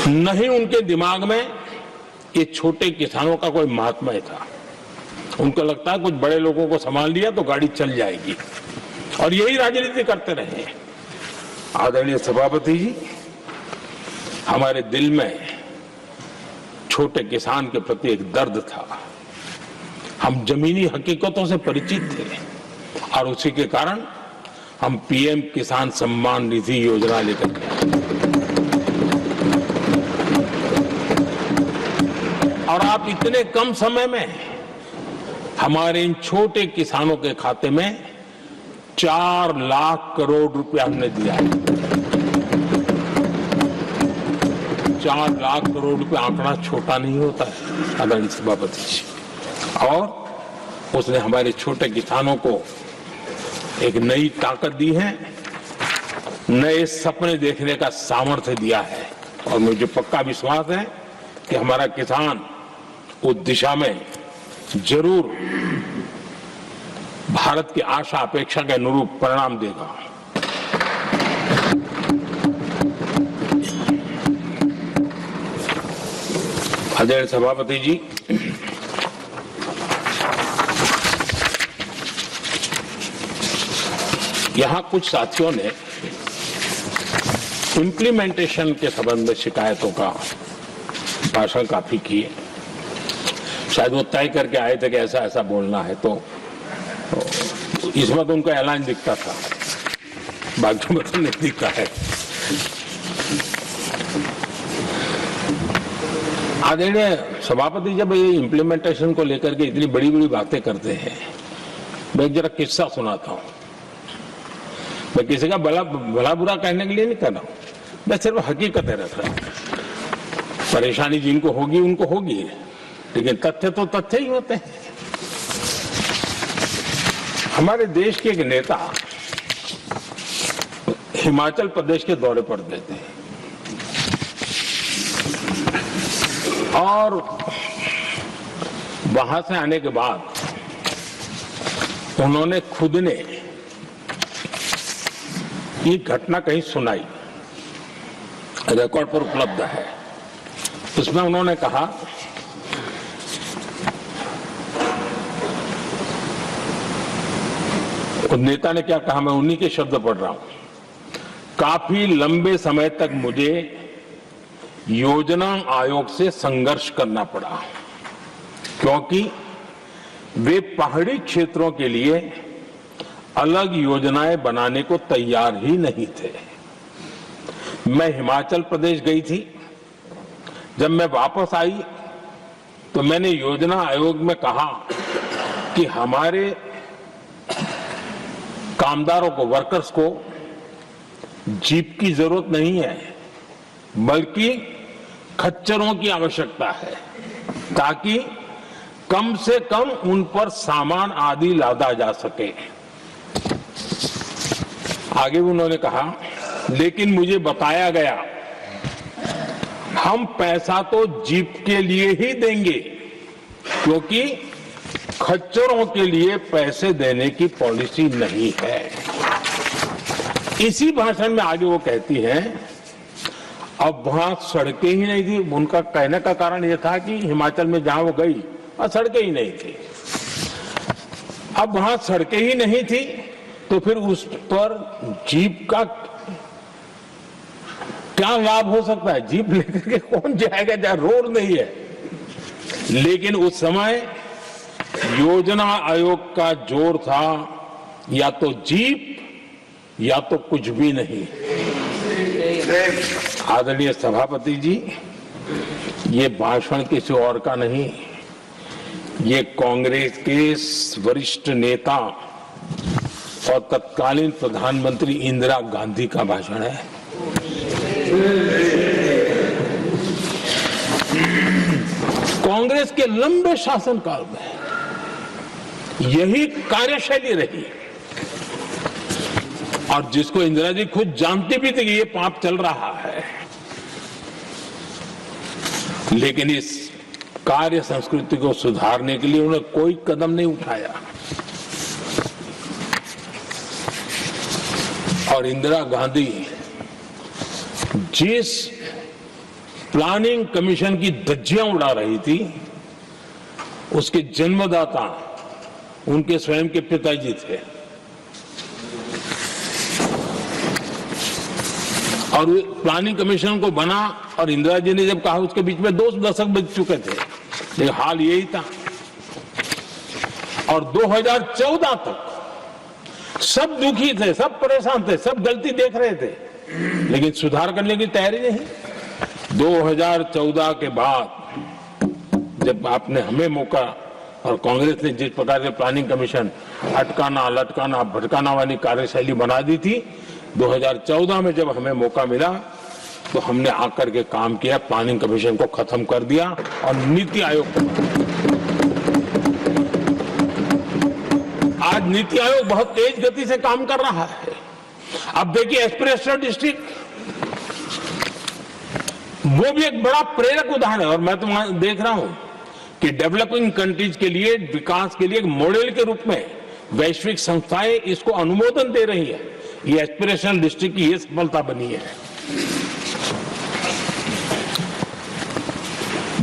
नहीं उनके दिमाग में ये छोटे किसानों का कोई महात्म्य था। उनको लगता है कुछ बड़े लोगों को संभाल लिया तो गाड़ी चल जाएगी, और यही राजनीति करते रहे। आदरणीय सभापति जी, हमारे दिल में छोटे किसान के प्रति एक दर्द था। हम जमीनी हकीकतों से परिचित थे और उसी के कारण हम पीएम किसान सम्मान निधि योजना लेकर के और आप इतने कम समय में हमारे इन छोटे किसानों के खाते में 4 लाख करोड़ रुपया हमने दिया है। 4 लाख करोड़ रुपया आंकड़ा छोटा नहीं होता है आदरणीय सभापति जी, और उसने हमारे छोटे किसानों को एक नई ताकत दी है, नए सपने देखने का सामर्थ्य दिया है। और मुझे पक्का विश्वास है कि हमारा किसान उस दिशा में जरूर भारत की आशा अपेक्षा के अनुरूप परिणाम देगा। आदरणीय सभापति जी, यहां कुछ साथियों ने इम्प्लीमेंटेशन के संबंध में शिकायतों का भाषण काफी किए। शायद वो तय करके आए थे कि ऐसा ऐसा बोलना है, तो इस वक्त उनका ऐलान दिखता था, बाकी में तो नहीं दिखता है। आदरणीय सभापति, जब ये इम्प्लीमेंटेशन को लेकर के इतनी बड़ी बड़ी बातें करते हैं, मैं एक जरा किस्सा सुनाता हूं। मैं किसी का भला बुरा कहने के लिए नहीं कर रहा हूं, मैं सिर्फ हकीकतें रख रहा हूं। परेशानी जिनको होगी उनको होगी, लेकिन तथ्य तो तथ्य ही होते हैं। हमारे देश के एक नेता हिमाचल प्रदेश के दौरे पर देते हैं और वहां से आने के बाद उन्होंने खुद ने ये घटना कहीं सुनाई, रिकॉर्ड पर उपलब्ध है। उसमें उन्होंने कहा, उस नेता ने क्या कहा, मैं उन्हीं के शब्द पढ़ रहा हूं। काफी लंबे समय तक मुझे योजना आयोग से संघर्ष करना पड़ा, क्योंकि वे पहाड़ी क्षेत्रों के लिए अलग योजनाएं बनाने को तैयार ही नहीं थे। मैं हिमाचल प्रदेश गई थी, जब मैं वापस आई तो मैंने योजना आयोग में कहा कि हमारे कामदारों को, वर्कर्स को जीप की जरूरत नहीं है, बल्कि खच्चरों की आवश्यकता है, ताकि कम से कम उन पर सामान आदि लादा जा सके। आगे उन्होंने कहा, लेकिन मुझे बताया गया हम पैसा तो जीप के लिए ही देंगे, क्योंकि खच्चरों के लिए पैसे देने की पॉलिसी नहीं है। इसी भाषण में आगे वो कहती है, अब वहां सड़कें ही नहीं थी। उनका कहने का कारण यह था कि हिमाचल में जहां वो गई वहां सड़कें ही नहीं थी। अब वहां सड़कें ही नहीं थी तो फिर उस पर जीप का क्या लाभ हो सकता है? जीप लेकर के कौन जाएगा जहां रोड नहीं है? लेकिन उस समय योजना आयोग का जोर था, या तो जीप या तो कुछ भी नहीं। आदरणीय सभापति जी, ये भाषण किसी और का नहीं, ये कांग्रेस के वरिष्ठ नेता और तत्कालीन प्रधानमंत्री इंदिरा गांधी का भाषण है। कांग्रेस के लंबे शासनकाल में यही कार्यशैली रही, और जिसको इंदिरा जी खुद जानती भी थी कि ये पाप चल रहा है, लेकिन इस कार्य संस्कृति को सुधारने के लिए उन्होंने कोई कदम नहीं उठाया। और इंदिरा गांधी जिस प्लानिंग कमीशन की धज्जियां उड़ा रही थी, उसके जन्मदाता उनके स्वयं के पिताजी थे, और प्लानिंग कमीशन को बना और इंदिरा जी ने जब कहा, उसके बीच में 2 दशक बीत चुके थे, लेकिन हाल यही था। और 2014 तक सब दुखी थे, सब परेशान थे, सब गलती देख रहे थे, लेकिन सुधार करने की तैयारी नहीं। 2014 के बाद जब आपने हमें मौका और कांग्रेस ने जिस प्रकार से प्लानिंग कमीशन अटकाना, लटकाना, भटकाना वाली कार्यशैली बना दी थी, 2014 में जब हमें मौका मिला तो हमने आकर के काम किया, प्लानिंग कमीशन को खत्म कर दिया और नीति आयोग को। आज नीति आयोग बहुत तेज गति से काम कर रहा है। अब देखिए एस्पिरेशनल डिस्ट्रिक्ट, वो भी एक बड़ा प्रेरक उदाहरण है। और मैं तो देख रहा हूं कि डेवलपिंग कंट्रीज के लिए, विकास के लिए एक मॉडल के रूप में वैश्विक संस्थाएं इसको अनुमोदन दे रही है। ये एस्पिरेशनल डिस्ट्रिक्ट की ये सफलता बनी है।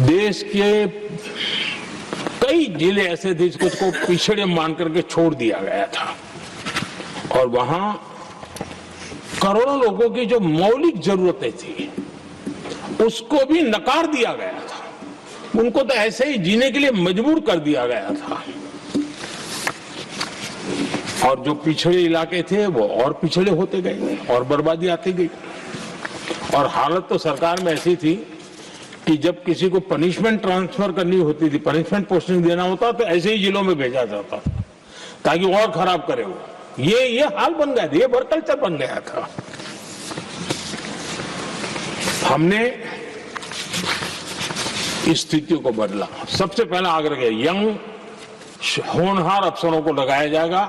देश के कई जिले ऐसे थे जिसको पिछड़े मान करके छोड़ दिया गया था और वहां करोड़ों लोगों की जो मौलिक जरूरतें थी उसको भी नकार दिया गया था। उनको तो ऐसे ही जीने के लिए मजबूर कर दिया गया था और जो पिछड़े इलाके थे वो और पिछड़े होते गए और बर्बादी आती गई। और हालत तो सरकार में ऐसी थी कि जब किसी को पनिशमेंट ट्रांसफर करनी होती थी, पनिशमेंट पोस्टिंग देना होता तो ऐसे ही जिलों में भेजा जाता था ताकि और खराब करे वो। ये हाल बन गया था, ये वर्क कल्चर बन गया था। हमने इस स्थिति को बदला। सबसे पहला आग्रह किया, यंग होनहार अफसरों को लगाया जाएगा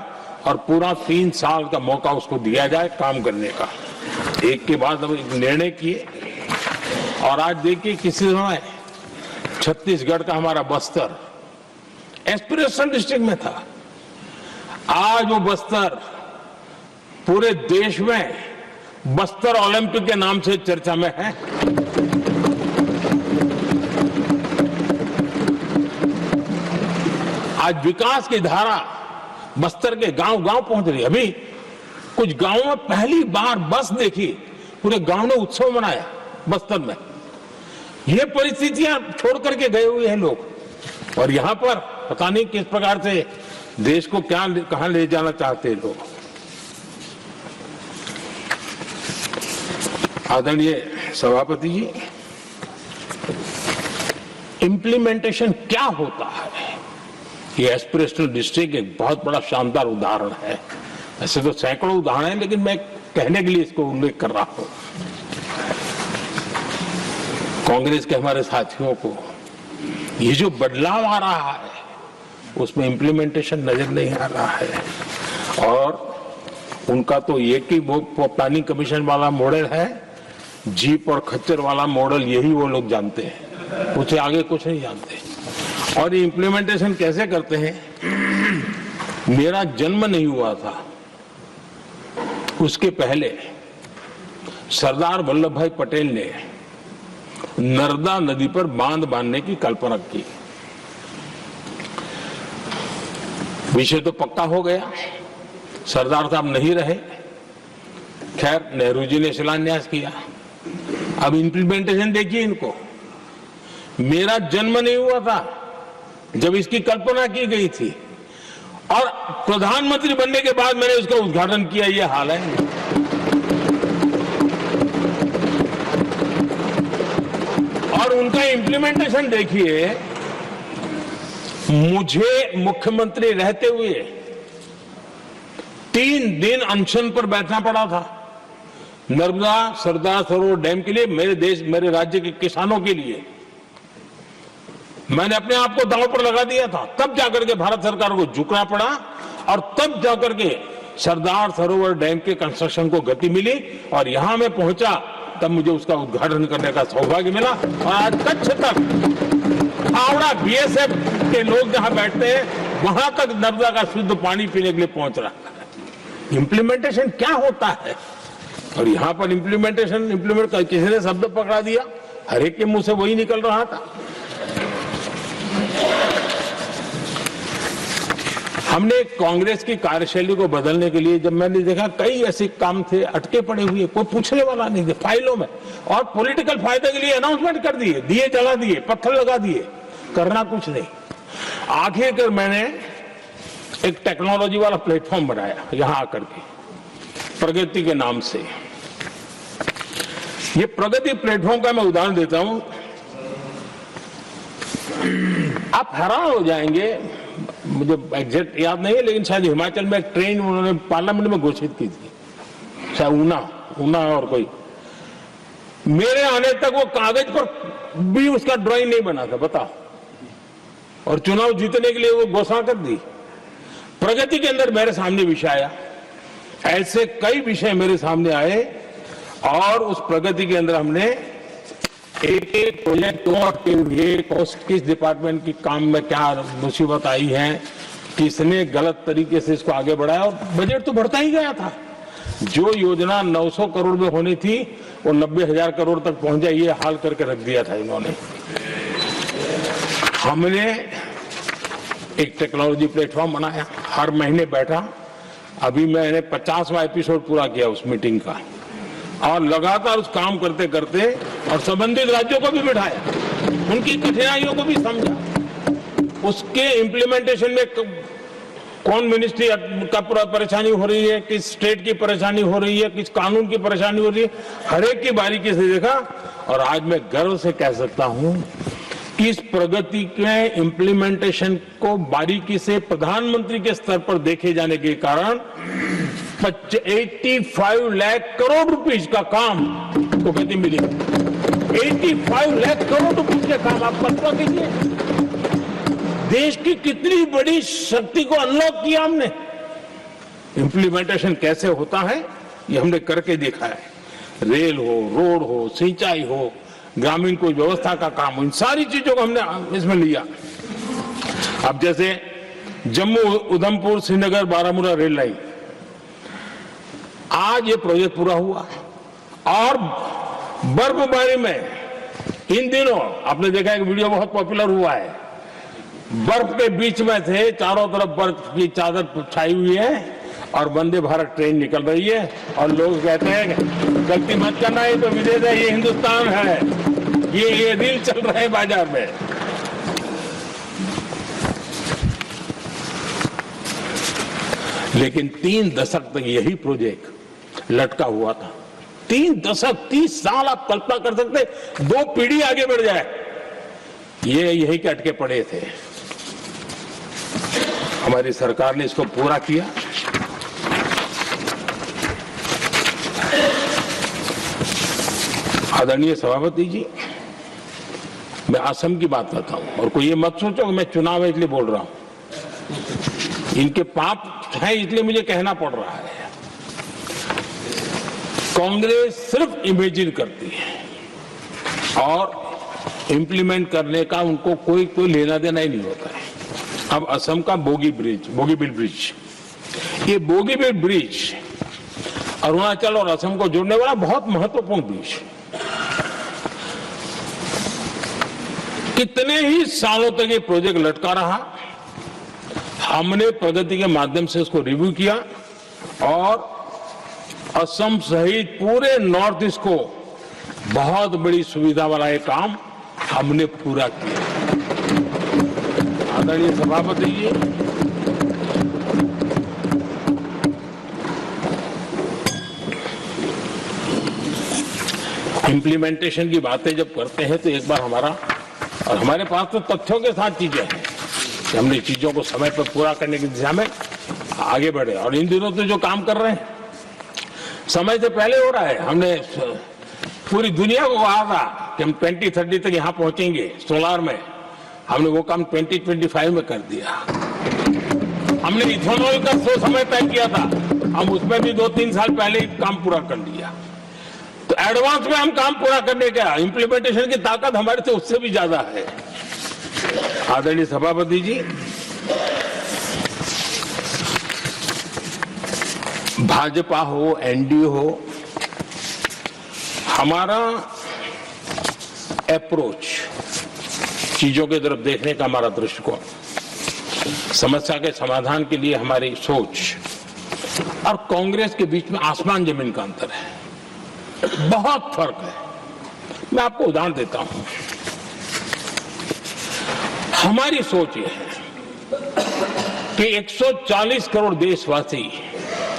और पूरा 3 साल का मौका उसको दिया जाए काम करने का। एक के बाद हम एक निर्णय किए और आज देखिए किसी समय छत्तीसगढ़ का हमारा बस्तर एस्पिरेशनल डिस्ट्रिक्ट में था, आज वो बस्तर पूरे देश में बस्तर ओलंपिक के नाम से चर्चा में है। आज विकास की धारा बस्तर के गांव-गांव पहुंच रही है। अभी कुछ गांवों में पहली बार बस देखी, पूरे गांव ने उत्सव मनाया बस्तर में। ये परिस्थितियां छोड़ करके गए हुए हैं लोग और यहां पर पता नहीं किस प्रकार से देश को कहां ले जाना चाहते हैं लोग। आदरणीय सभापति जी, इंप्लीमेंटेशन क्या होता है, ये एस्पिरेशनल डिस्ट्रिक्ट एक बहुत बड़ा शानदार उदाहरण है। ऐसे तो सैकड़ों उदाहरण हैं लेकिन मैं कहने के लिए इसको उल्लेख कर रहा हूं। कांग्रेस के हमारे साथियों को ये जो बदलाव आ रहा है उसमें इंप्लीमेंटेशन नजर नहीं आ रहा है और उनका तो एक ही वो प्लानिंग कमीशन वाला मॉडल है, जीप और खच्चर वाला मॉडल, यही वो लोग जानते हैं, उससे आगे कुछ नहीं जानते। और ये इंप्लीमेंटेशन कैसे करते हैं, मेरा जन्म नहीं हुआ था उसके पहले सरदार वल्लभ भाई पटेल ने नर्मदा नदी पर बांध बांधने की कल्पना की। विषय तो पक्का हो गया, सरदार साहब नहीं रहे, खैर नेहरू जी ने शिलान्यास किया। अब इंप्लीमेंटेशन देखिए इनको। मेरा जन्म नहीं हुआ था जब इसकी कल्पना की गई थी और प्रधानमंत्री बनने के बाद मैंने उसका उद्घाटन किया, ये हाल है। और उनका इंप्लीमेंटेशन देखिए, मुझे मुख्यमंत्री रहते हुए 3 दिन अनशन पर बैठना पड़ा था नर्मदा सरदार सरोवर डैम के लिए, मेरे राज्य के किसानों के लिए। मैंने अपने आप को दांव पर लगा दिया था, तब जाकर के भारत सरकार को झुकना पड़ा और तब जाकर के सरदार सरोवर डैम के कंस्ट्रक्शन को गति मिली और यहां मैं पहुंचा तब मुझे उसका उद्घाटन करने का सौभाग्य मिला। और आज कच्छ तक हावड़ा बीएसएफ के लोग जहां बैठते हैं वहां तक नर्मदा का शुद्ध पानी पीने के लिए पहुंच रहा है। इंप्लीमेंटेशन क्या होता है, और यहां पर इम्प्लीमेंट किसी ने शब्द पकड़ा दिया, हर एक के मुंह से वही निकल रहा था। हमने कांग्रेस की कार्यशैली को बदलने के लिए, जब मैंने देखा कई ऐसे काम थे अटके पड़े हुए, कोई पूछने वाला नहीं थे फाइलों में, और पॉलिटिकल फायदे के लिए अनाउंसमेंट कर दिए, दिए जला दिए, पत्थर लगा दिए, करना कुछ नहीं। आखिरकार मैंने एक टेक्नोलॉजी वाला प्लेटफॉर्म बनाया यहां आकर के, प्रगति के नाम से। ये प्रगति प्लेटफॉर्म का मैं उदाहरण देता हूं, आप हैरान हो जाएंगे, मुझे एग्जैक्ट याद नहीं है लेकिन शायद हिमाचल में एक ट्रेन उन्होंने पार्लियामेंट में घोषित की थी, शायद ऊना और कोई। मेरे आने तक वो कागज पर भी उसका ड्राइंग नहीं बना था, बताओ, और चुनाव जीतने के लिए वो घोषणा कर दी। प्रगति के अंदर मेरे सामने विषय आया, ऐसे कई विषय मेरे सामने आए और उस प्रगति के अंदर हमने एक प्रोजेक्ट किस डिपार्टमेंट की काम में क्या मुसीबत आई है, किसने गलत तरीके से इसको आगे बढ़ाया, और बजट तो बढ़ता ही गया था। जो योजना 900 करोड़ में होनी थी वो 90,000 करोड़ तक पहुंच जाए, ये हाल करके रख दिया था इन्होंने। हमने एक टेक्नोलॉजी प्लेटफॉर्म बनाया, हर महीने बैठा, अभी मैंने 50वां एपिसोड पूरा किया उस मीटिंग का, और लगातार उस काम करते करते और संबंधित राज्यों को भी बिठाया, उनकी कठिनाइयों को भी समझा, उसके इम्प्लीमेंटेशन में कौन मिनिस्ट्री का परेशानी हो रही है, किस स्टेट की परेशानी हो रही है, किस कानून की परेशानी हो रही है, हर एक की बारीकी से देखा। और आज मैं गर्व से कह सकता हूं कि इस प्रगति के इम्प्लीमेंटेशन को बारीकी से प्रधानमंत्री के स्तर पर देखे जाने के कारण 85 लाख करोड़ रुपीस का काम को गति मिली। 85 लाख करोड़ रुपीस के काम आप कल्पना कीजिए, देश की कितनी बड़ी शक्ति को अनलॉक किया हमने। इंप्लीमेंटेशन कैसे होता है ये हमने करके देखा है। रेल हो, रोड हो, सिंचाई हो, ग्रामीण कोई व्यवस्था का काम हो, इन सारी चीजों को हमने इसमें लिया। अब जैसे जम्मू उधमपुर श्रीनगर बारामूला रेल लाइन, आज ये प्रोजेक्ट पूरा हुआ। और बर्फबारी में इन दिनों आपने देखा एक वीडियो बहुत पॉपुलर हुआ है, बर्फ के बीच में थे, चारों तरफ बर्फ की चादर छाई हुई है और वंदे भारत ट्रेन निकल रही है, और लोग कहते हैं गलती मत करना, ये तो विदेश है, ये हिंदुस्तान है, ये रील चल रहे हैं बाजार में। लेकिन 3 दशक तक यही प्रोजेक्ट लटका हुआ था। 3 दशक, 30 साल आप कल्पना कर सकते, 2 पीढ़ी आगे बढ़ जाए, ये यही के अटके पड़े थे। हमारी सरकार ने इसको पूरा किया। आदरणीय सभापति जी, मैं असम की बात करता हूं, और कोई ये मत सोचो कि मैं चुनाव है इसलिए बोल रहा हूं, इनके पाप है इसलिए मुझे कहना पड़ रहा है। कांग्रेस सिर्फ इमेजिन करती है और इंप्लीमेंट करने का उनको कोई लेना देना ही नहीं होता है। अब असम का बोगीबिल ब्रिज, ये बोगीबिल ब्रिज अरुणाचल और असम को जोड़ने वाला बहुत महत्वपूर्ण ब्रिज, कितने ही सालों तक ये प्रोजेक्ट लटका रहा। हमने प्रगति के माध्यम से उसको रिव्यू किया और असम सहित पूरे नॉर्थ ईस्ट को बहुत बड़ी सुविधा वाला ये काम हमने पूरा किया। आदरणीय सभापति जी, इंप्लीमेंटेशन की बातें जब करते हैं तो एक बार हमारे पास तो तथ्यों के साथ चीजें हैं कि हमने चीजों को समय पर पूरा करने की दिशा में आगे बढ़े। और इन दिनों तो जो काम कर रहे हैं समय से पहले हो रहा है। हमने पूरी दुनिया को कहा था कि हम 2030 तक यहां पहुंचेंगे सोलार में, हमने वो काम 2025 में कर दिया। हमने इथेनॉल का समय तय किया था, हम उसमें भी 2-3 साल पहले ही काम पूरा कर लिया। तो एडवांस में हम काम पूरा करने का इंप्लीमेंटेशन की ताकत हमारे से उससे भी ज्यादा है। आदरणीय सभापति जी, भाजपा हो, एनडीए हो, हमारा अप्रोच, चीजों की तरफ देखने का हमारा दृष्टिकोण, समस्या के समाधान के लिए हमारी सोच और कांग्रेस के बीच में आसमान जमीन का अंतर है, बहुत फर्क है। मैं आपको उदाहरण देता हूं। हमारी सोच ये है कि 140 करोड़ देशवासी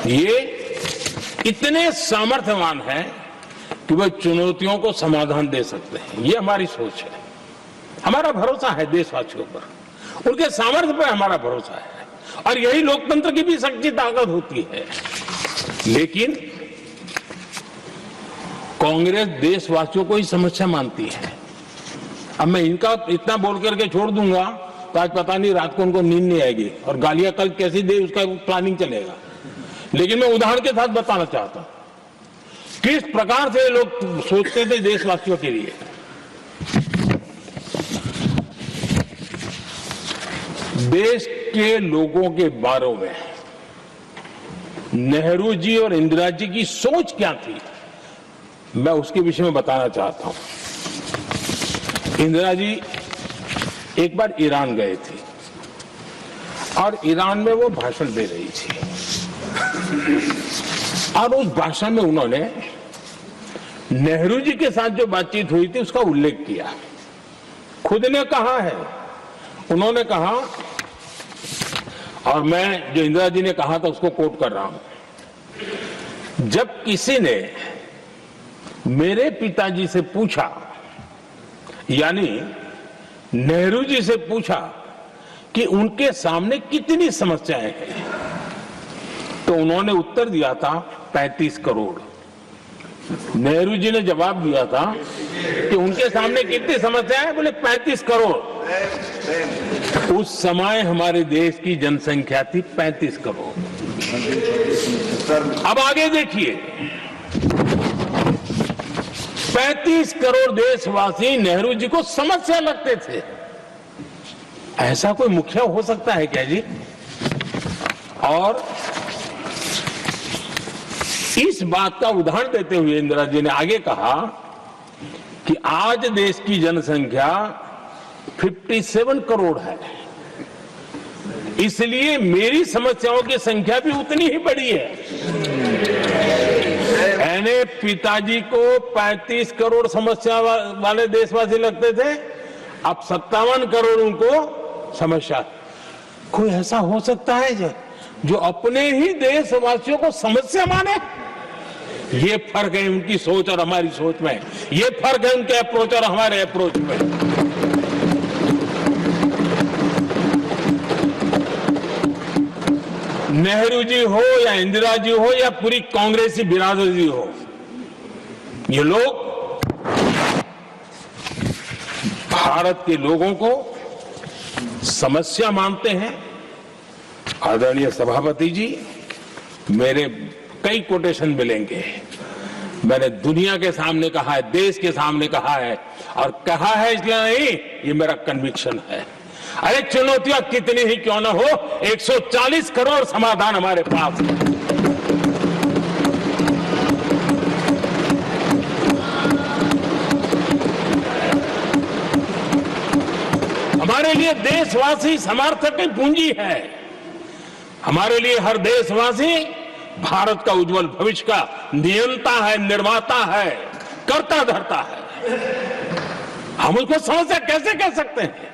ये इतने सामर्थ्यवान हैं कि वह चुनौतियों को समाधान दे सकते हैं। ये हमारी सोच है, हमारा भरोसा है देशवासियों पर, उनके सामर्थ्य पर हमारा भरोसा है, और यही लोकतंत्र की भी सच्ची ताकत होती है। लेकिन कांग्रेस देशवासियों को ही समस्या मानती है। अब मैं इनका इतना बोल करके छोड़ दूंगा तो आज पता नहीं रात को उनको नींद नहीं आएगी और गालियां कल कैसी दे उसका प्लानिंग चलेगा। लेकिन मैं उदाहरण के साथ बताना चाहता हूं किस प्रकार से लोग सोचते थे देशवासियों के लिए। देश के लोगों के बारे में नेहरू जी और इंदिरा जी की सोच क्या थी, मैं उसके विषय में बताना चाहता हूं। इंदिरा जी एक बार ईरान गए थे और ईरान में वो भाषण दे रही थी और उस भाषण में उन्होंने नेहरू जी के साथ जो बातचीत हुई थी उसका उल्लेख किया। खुद ने कहा है, उन्होंने कहा, और मैं जो इंदिरा जी ने कहा था उसको कोट कर रहा हूं, जब किसी ने मेरे पिताजी से पूछा, यानी नेहरू जी से पूछा कि उनके सामने कितनी समस्याएं हैं, तो उन्होंने उत्तर दिया था 35 करोड़। नेहरू जी ने जवाब दिया था कि उनके सामने कितनी समस्याएं हैं, बोले 35 करोड़। उस समय हमारे देश की जनसंख्या थी 35 करोड़। अब आगे देखिए, 35 करोड़ देशवासी नेहरू जी को समस्या लगते थे। ऐसा कोई मुखिया हो सकता है क्या जी? और इस बात का उदाहरण देते हुए इंदिरा जी ने आगे कहा कि आज देश की जनसंख्या 57 करोड़ है, इसलिए मेरी समस्याओं की संख्या भी उतनी ही बड़ी है। यानी पिताजी को 35 करोड़ समस्या वाले देशवासी लगते थे, अब 57 करोड़ उनको समस्या। कोई ऐसा हो सकता है जो अपने ही देशवासियों को समस्या माने? ये फर्क है उनकी सोच और हमारी सोच में, ये फर्क है उनके अप्रोच और हमारे अप्रोच में। नेहरू जी हो या इंदिरा जी हो या पूरी कांग्रेसी बिरादरी हो, ये लोग भारत के लोगों को समस्या मानते हैं। आदरणीय सभापति जी, मेरे कई कोटेशन मिलेंगे। मैंने दुनिया के सामने कहा है, देश के सामने कहा है, और कहा है इसलिए नहीं, ये मेरा कन्विक्शन है। अरे चुनौतियां कितनी ही क्यों ना हो, 140 करोड़ समाधान हमारे पास है। हमारे लिए देशवासी समर्थक की पूंजी है। हमारे लिए हर देशवासी भारत का उज्जवल भविष्य का नियंता है, निर्माता है, कर्ता धर्ता है। हम उसको समस्या कैसे कह सकते हैं?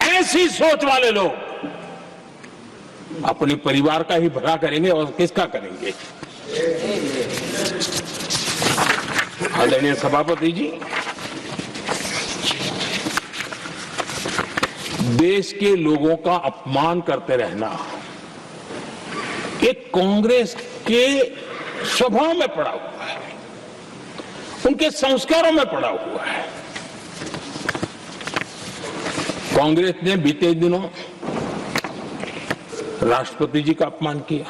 ऐसी सोच वाले लोग अपने परिवार का ही भला करेंगे और किसका करेंगे? आदरणीय सभापति जी, देश के लोगों का अपमान करते रहना एक कांग्रेस के स्वभाव में पड़ा हुआ है, उनके संस्कारों में पड़ा हुआ है। कांग्रेस ने बीते दिनों राष्ट्रपति जी का अपमान किया।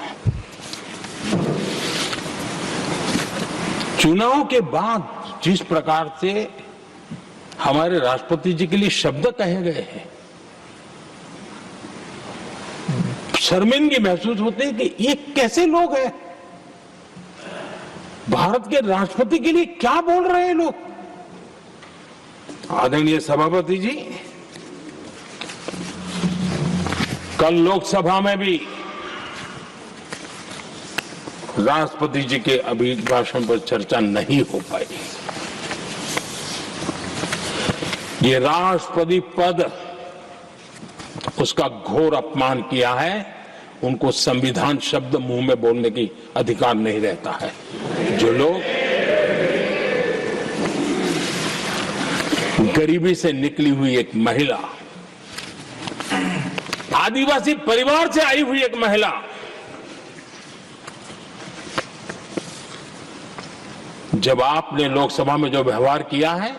चुनाव के बाद जिस प्रकार से हमारे राष्ट्रपति जी के लिए शब्द कहे गए हैं, शर्मिंदगी महसूस होती है कि ये कैसे लोग हैं? भारत के राष्ट्रपति के लिए क्या बोल रहे हैं लोग? आदरणीय सभापति जी, कल लोकसभा में भी राष्ट्रपति जी के अभिभाषण पर चर्चा नहीं हो पाई। ये राष्ट्रपति पद, उसका घोर अपमान किया है। उनको संविधान शब्द मुंह में बोलने की अधिकार नहीं रहता है। जो लोग गरीबी से निकली हुई एक महिला, आदिवासी परिवार से आई हुई एक महिला, जब आपने लोकसभा में जो व्यवहार किया है,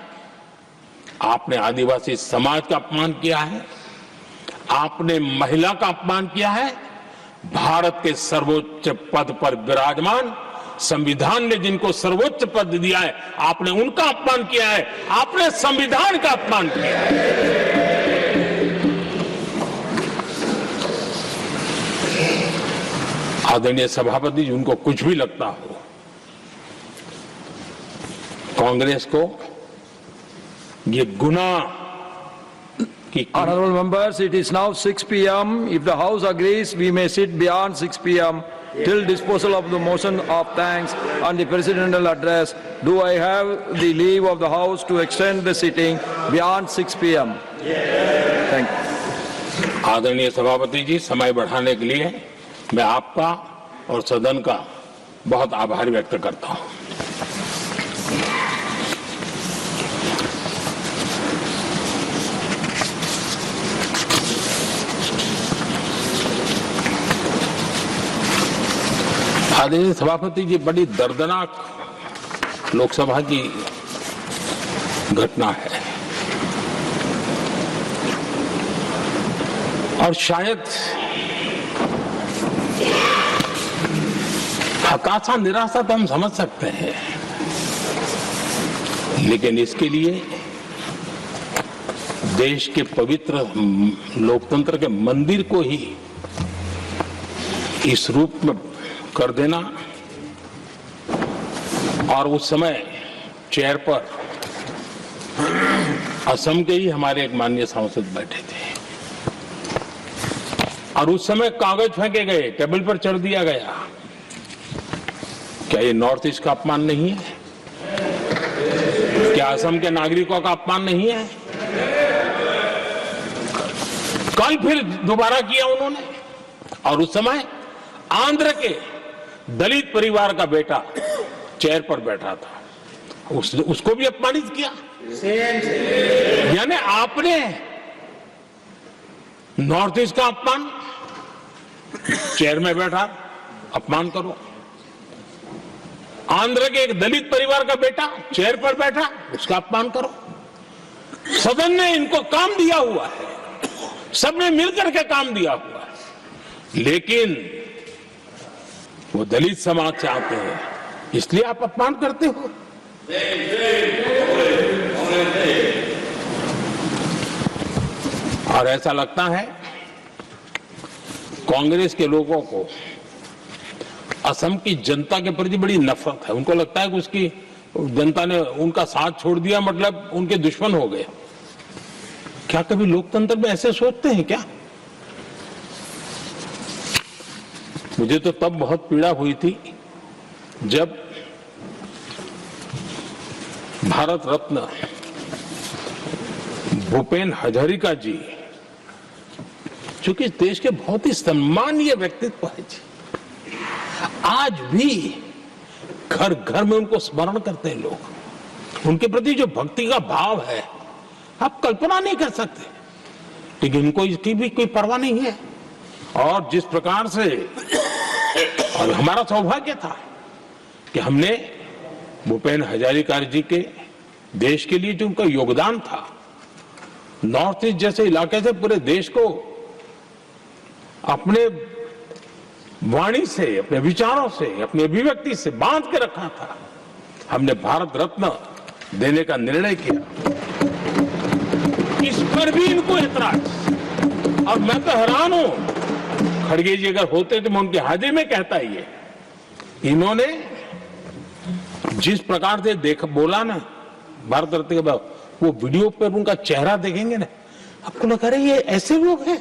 आपने आदिवासी समाज का अपमान किया है, आपने महिला का अपमान किया है। भारत के सर्वोच्च पद पर विराजमान, संविधान ने जिनको सर्वोच्च पद दिया है, आपने उनका अपमान किया है, आपने संविधान का अपमान किया है। आदरणीय सभापति जी, उनको कुछ भी लगता हो, कांग्रेस को ये गुनाह कि Honorable members, it is now 6 p.m. If the House agrees, we may sit beyond 6 p.m. till disposal of the motion of thanks and the presidential address. Do I have the leave of the House to extend the sitting beyond 6 p.m.? Thank you. आदरणीय सभापति जी, समय बढ़ाने के लिए मैं आपका और सदन का बहुत आभार व्यक्त करता हूं। आदरणीय सभापति जी, बड़ी दर्दनाक लोकसभा की घटना है और शायद हताशा निराशा तो हम समझ सकते हैं, लेकिन इसके लिए देश के पवित्र लोकतंत्र के मंदिर को ही इस रूप में कर देना, और उस समय चेयर पर असम के ही हमारे एक माननीय सांसद बैठे थे और उस समय कागज फेंके गए, टेबल पर चढ़ दिया गया। क्या ये नॉर्थ ईस्ट का अपमान नहीं है? क्या असम के नागरिकों का अपमान नहीं है? कल फिर दोबारा किया उन्होंने, और उस समय आंध्र के दलित परिवार का बेटा चेयर पर बैठा था, उसको भी अपमानित किया। यानी आपने नॉर्थ ईस्ट का अपमान, चेयर में बैठा अपमान करो। आंध्र के एक दलित परिवार का बेटा चेयर पर बैठा, उसका अपमान करो। सदन ने इनको काम दिया हुआ है, सबने मिलकर के काम दिया हुआ है, लेकिन वो दलित समाज से आते हैं, इसलिए आप अपमान करते हो। और ऐसा लगता है कांग्रेस के लोगों को असम की जनता के प्रति बड़ी नफरत है। उनको लगता है कि उसकी जनता ने उनका साथ छोड़ दिया, मतलब उनके दुश्मन हो गए। क्या कभी लोकतंत्र में ऐसे सोचते हैं क्या? मुझे तो तब बहुत पीड़ा हुई थी जब भारत रत्न भूपेन हजारिका जी, जो कि देश के बहुत ही सम्मानीय व्यक्तित्व है जी, आज भी घर घर में उनको स्मरण करते हैं लोग। उनके प्रति जो भक्ति का भाव है आप कल्पना नहीं कर सकते, लेकिन इनको इसकी भी कोई परवाह नहीं है। और जिस प्रकार से, और हमारा सौभाग्य था कि हमने भूपेन हजारिका जी के देश के लिए जो उनका योगदान था, नॉर्थ ईस्ट जैसे इलाके से पूरे देश को अपने वाणी से, अपने विचारों से, अपनी अभिव्यक्ति से बांध के रखा था। हमने भारत रत्न देने का निर्णय किया, इस पर भी इनको ऐतराज। और मैं तो हैरान हूं, खड़गे जी अगर होते तो मैं उनकी हाजिरी में कहता ही है, इन्होंने जिस प्रकार से बोला ना भारत रत्न के बाद, वो वीडियो पर उनका चेहरा देखेंगे ना, आपको लगा रही है ऐसे लोग हैं,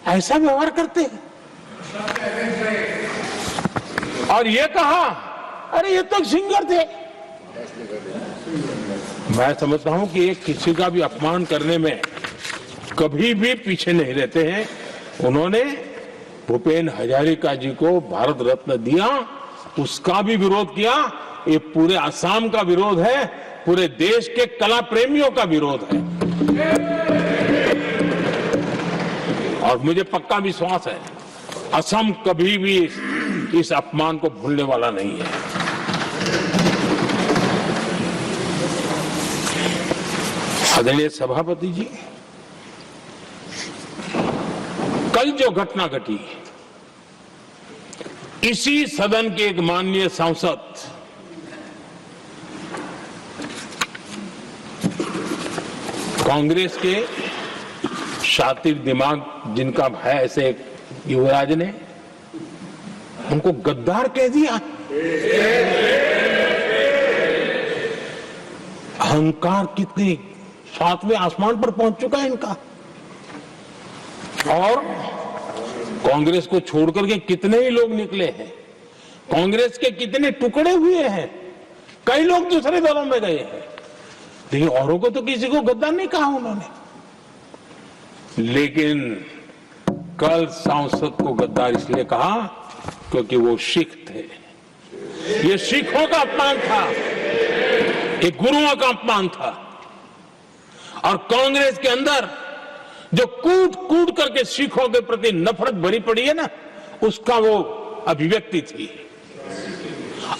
ऐसा व्यवहार करते हैं। और ये कहा, अरे ये तो सिंगर थे। मैं समझता हूं कि एक किसी का भी अपमान करने में कभी भी पीछे नहीं रहते हैं। उन्होंने भूपेन हजारिका जी को भारत रत्न दिया, उसका भी विरोध किया। ये पूरे असम का विरोध है, पूरे देश के कला प्रेमियों का विरोध है। और मुझे पक्का विश्वास है असम कभी भी इस अपमान को भूलने वाला नहीं है। आदरणीय सभापति जी, कल जो घटना घटी, इसी सदन के एक माननीय सांसद कांग्रेस के शातिर दिमाग जिनका है, ऐसे एक युवराज ने उनको गद्दार कह दिया। अहंकार कितनी 7वें आसमान पर पहुंच चुका है इनका। और कांग्रेस को छोड़कर के कितने ही लोग निकले हैं, कांग्रेस के कितने टुकड़े हुए हैं, कई लोग दूसरे दलों में गए हैं, लेकिन औरों को तो किसी को गद्दार नहीं कहा उन्होंने। लेकिन कल सांसद को गद्दार इसलिए कहा क्योंकि वो सिख थे। ये सिखों का अपमान था, ये गुरुओं का अपमान था। और कांग्रेस के अंदर जो कूट कूट करके सिखों के प्रति नफरत भरी पड़ी है ना, उसका वो अभिव्यक्ति थी।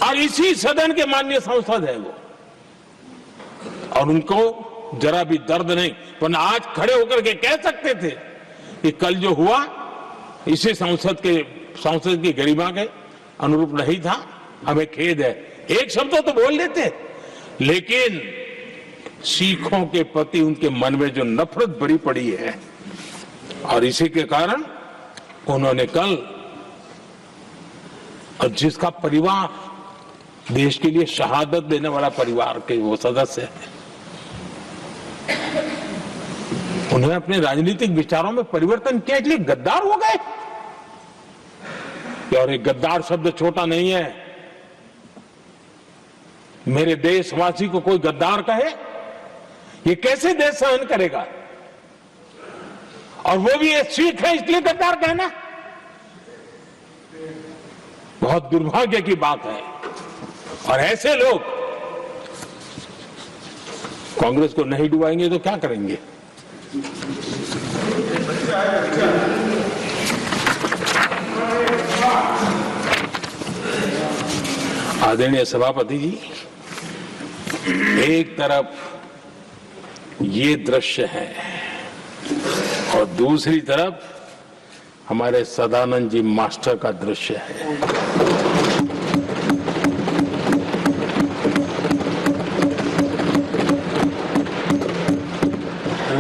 और इसी सदन के माननीय सांसद है वो, और उनको जरा भी दर्द नहीं, वरना आज खड़े होकर के कह सकते थे कि कल जो हुआ इसी सांसद की गरिमा के अनुरूप नहीं था, हमें खेद है, एक शब्द तो बोल लेते। लेकिन सिखों के प्रति उनके मन में जो नफरत भरी पड़ी है, और इसी के कारण उन्होंने कल, और जिसका परिवार देश के लिए शहादत देने वाला परिवार के वो सदस्य है, उन्होंने अपने राजनीतिक विचारों में परिवर्तन किया, इसलिए गद्दार हो गए। और ये गद्दार शब्द छोटा नहीं है। मेरे देशवासी को कोई गद्दार कहे, ये कैसे देश सहन करेगा? और वो भी ये सिख है इसलिए गद्दार कहना बहुत दुर्भाग्य की बात है। और ऐसे लोग कांग्रेस को नहीं डुबाएंगे तो क्या करेंगे? आदरणीय सभापति जी, एक तरफ ये दृश्य है और दूसरी तरफ हमारे सदानंद जी मास्टर का दृश्य है।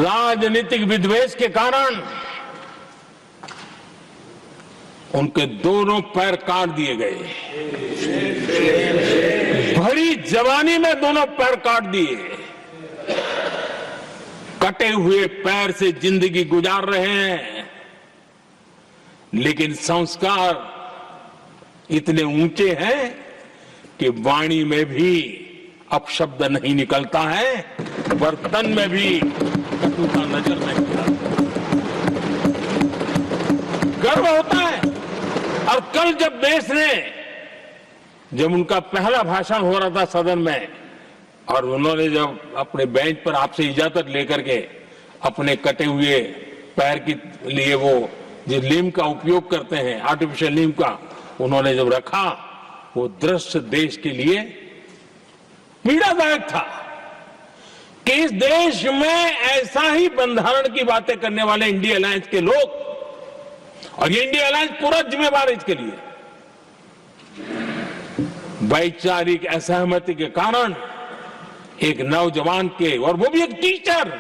राजनीतिक विद्वेष के कारण उनके दोनों पैर काट दिए गए। भरी जवानी में दोनों पैर काट दिए। कटे हुए पैर से जिंदगी गुजार रहे हैं, लेकिन संस्कार इतने ऊंचे हैं कि वाणी में भी अपशब्द नहीं निकलता है, बर्तन में भी कटुता नजर नहीं आता। गर्व होता है। और कल जब देश ने, जब उनका पहला भाषण हो रहा था सदन में, और उन्होंने जब अपने बेंच पर आपसे इजाजत लेकर के अपने कटे हुए पैर के लिए वो जो लीम का उपयोग करते हैं, आर्टिफिशियल लीम का, उन्होंने जब रखा, वो दृश्य देश के लिए पीड़ादायक था कि इस देश में ऐसा ही बंधारण की बातें करने वाले इंडिया अलायंस के लोग, और ये इंडिया अलायंस पूरा जिम्मेवार है इसके लिए, वैचारिक असहमति के कारण एक नौजवान के, और वो भी एक टीचर,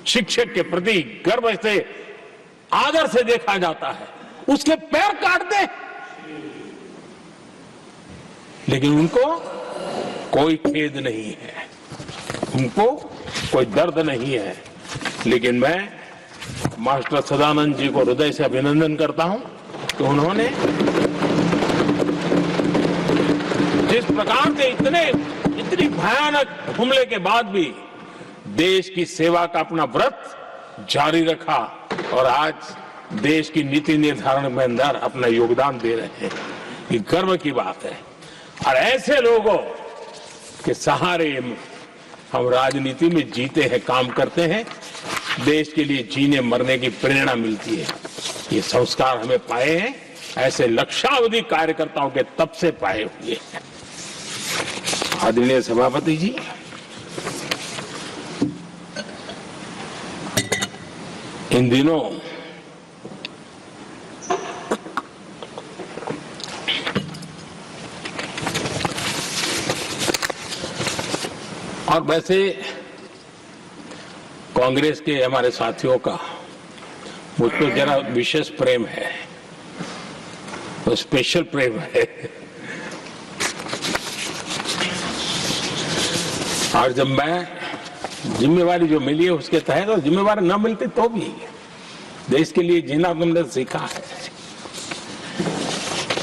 शिक्षक के प्रति गर्व से, आदर से देखा जाता है, उसके पैर काट दे। लेकिन उनको कोई खेद नहीं है, उनको कोई दर्द नहीं है। लेकिन मैं मास्टर सदानंद जी को हृदय से अभिनंदन करता हूं कि उन्होंने जिस प्रकार से इतनी भयानक हमले के बाद भी देश की सेवा का अपना व्रत जारी रखा, और आज देश की नीति निर्धारण में अंदर अपना योगदान दे रहे हैं। ये गर्व की बात है। और ऐसे लोगों के सहारे हम राजनीति में जीते हैं, काम करते हैं, देश के लिए जीने मरने की प्रेरणा मिलती है। ये संस्कार हमें पाए हैं, ऐसे लक्षावधि कार्यकर्ताओं के तब से पाए हुए हैं। आदरणीय सभापति जी, इन दिनों और वैसे कांग्रेस के हमारे साथियों का मुझ पर जरा विशेष प्रेम है, तो स्पेशल प्रेम है। और जब मैं जिम्मेवारी जो मिली है उसके तहत, और जिम्मेवारी न मिलती तो भी देश के लिए जीना तुमने सीखा है।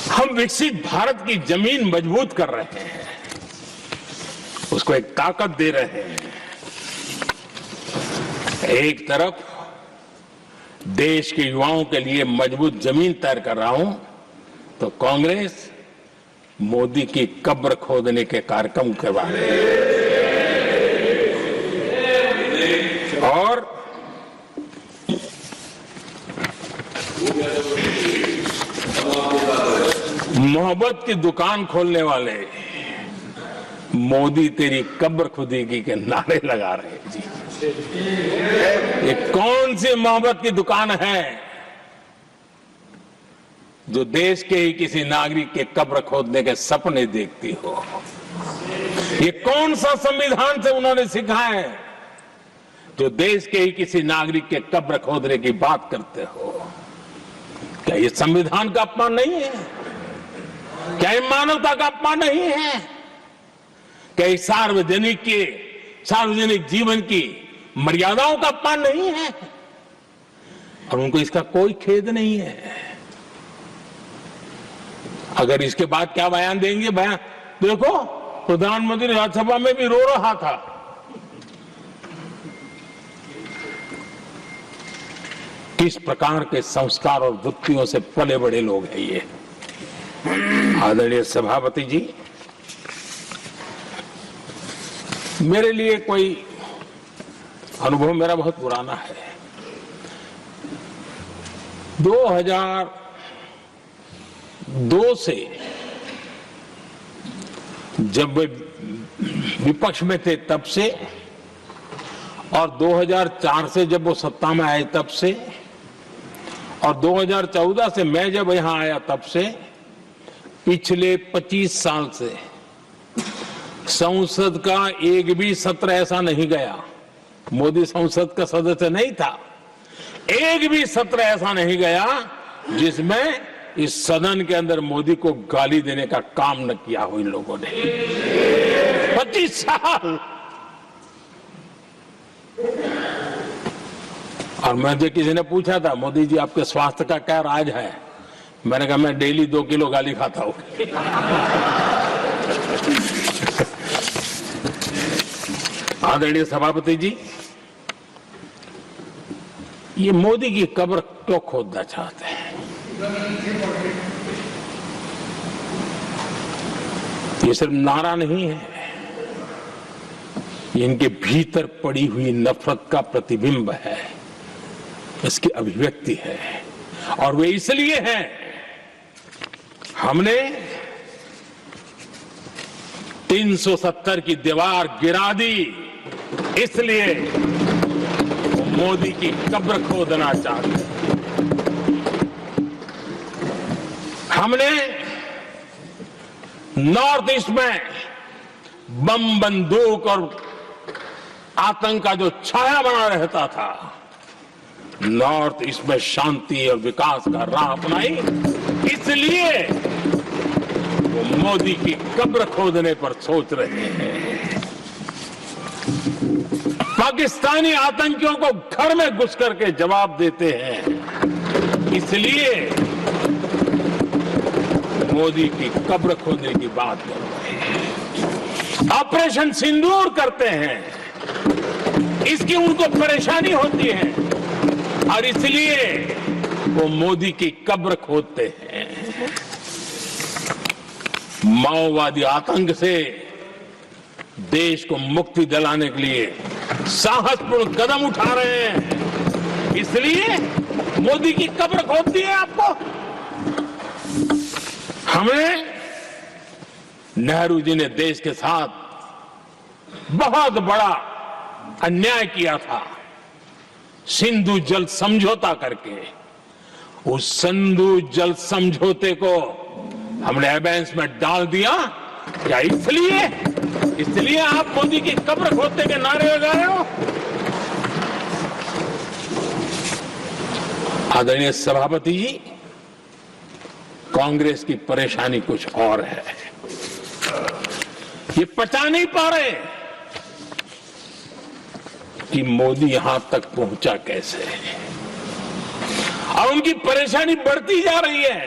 हम विकसित भारत की जमीन मजबूत कर रहे हैं, उसको एक ताकत दे रहे हैं। एक तरफ देश के युवाओं के लिए मजबूत जमीन तैयार कर रहा हूं, तो कांग्रेस मोदी की कब्र खोदने के कार्यक्रम करवा रही है। और मोहब्बत की दुकान खोलने वाले मोदी तेरी कब्र खुदेगी के नारे लगा रहे हैं जी। ये कौन सी मोहब्बत की दुकान है जो देश के ही किसी नागरिक के कब्र खोदने के सपने देखती हो? ये कौन सा संविधान से उन्होंने सीखा है जो देश के ही किसी नागरिक के कब्र खोदने की बात करते हो? क्या ये संविधान का अपमान नहीं है? क्या ये मानवता का अपमान नहीं है? क्या ये सार्वजनिक जीवन की मर्यादाओं का अपमान नहीं है? और उनको इसका कोई खेद नहीं है। अगर इसके बाद क्या बयान देंगे? बयान देखो, प्रधानमंत्री राज्यसभा में भी रो रहा था। किस प्रकार के संस्कार और वृत्तियों से पले बड़े लोग हैं ये। आदरणीय सभापति जी, मेरे लिए कोई अनुभव मेरा बहुत पुराना है। 2002 से जब वे विपक्ष में थे तब से, और 2004 से जब वो सत्ता में आए तब से, और 2014 से मैं जब यहां आया तब से, पिछले 25 साल से संसद का एक भी सत्र ऐसा नहीं गया, मोदी संसद का सदस्य नहीं था, एक भी सत्र ऐसा नहीं गया जिसमें इस सदन के अंदर मोदी को गाली देने का काम न किया हो इन लोगों ने। 25 साल। और मुझे किसी ने पूछा था, मोदी जी आपके स्वास्थ्य का क्या राज है? मैंने कहा मैं डेली 2 किलो गाली खाता हूं। आदरणीय सभापति जी, ये मोदी की कब्र क्यों खोदना चाहते हैं? ये सिर्फ नारा नहीं है, ये इनके भीतर पड़ी हुई नफरत का प्रतिबिंब है, इसकी अभिव्यक्ति है। और वे इसलिए हैं, हमने 370 की दीवार गिरा दी, इसलिए वो मोदी की कब्र खोदना चाहते हैं। हमने नॉर्थ ईस्ट में बम, बंदूक और आतंक का जो छाया बना रहता था, नॉर्थ ईस्ट में शांति और विकास का राह अपनाई, इसलिए वो मोदी की कब्र खोदने पर सोच रहे हैं। पाकिस्तानी आतंकियों को घर में घुस करके जवाब देते हैं, इसलिए मोदी की कब्र खोदने की बात कर रहे हैं। ऑपरेशन सिंदूर करते हैं, इसकी उनको परेशानी होती है और इसलिए वो मोदी की कब्र खोदते हैं। माओवादी आतंक से देश को मुक्ति दिलाने के लिए साहसपूर्ण कदम उठा रहे हैं, इसलिए मोदी की कब्र खोदती है आपको। हमें नेहरू जी ने देश के साथ बहुत बड़ा अन्याय किया था, सिंधु जल समझौता करके। उस सिंधु जल समझौते को हमने एबेंस में डाल दिया। क्या इसलिए आप मोदी की कब्र खोदने के नारे लगा रहे हो? आदरणीय सभापति जी, कांग्रेस की परेशानी कुछ और है। ये पचा नहीं पा रहे कि मोदी यहां तक पहुंचा कैसे। और उनकी परेशानी बढ़ती जा रही है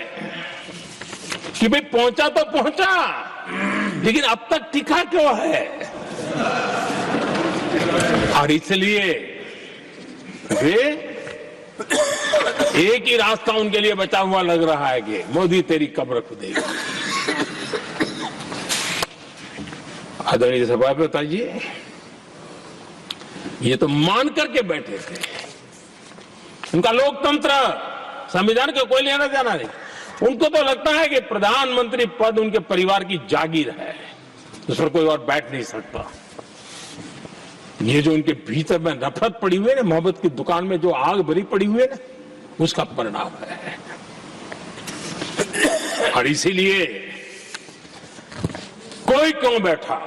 कि भाई पहुंचा तो पहुंचा, लेकिन अब तक टिका क्यों है। और इसलिए वे एक ही रास्ता उनके लिए बचा हुआ लग रहा है कि मोदी तेरी कब्र खुदेगी। आदरणीय सभापति जी, ये तो मान करके बैठे थे, उनका लोकतंत्र संविधान का कोई लेना देना नहीं। उनको तो लगता है कि प्रधानमंत्री पद उनके परिवार की जागीर है, उस पर कोई और बैठ नहीं सकता। ये जो उनके भीतर में नफरत पड़ी हुई है ना, मोहब्बत की दुकान में जो आग भरी पड़ी हुई है ना, उसका परिणाम है। और इसीलिए कोई क्यों बैठा,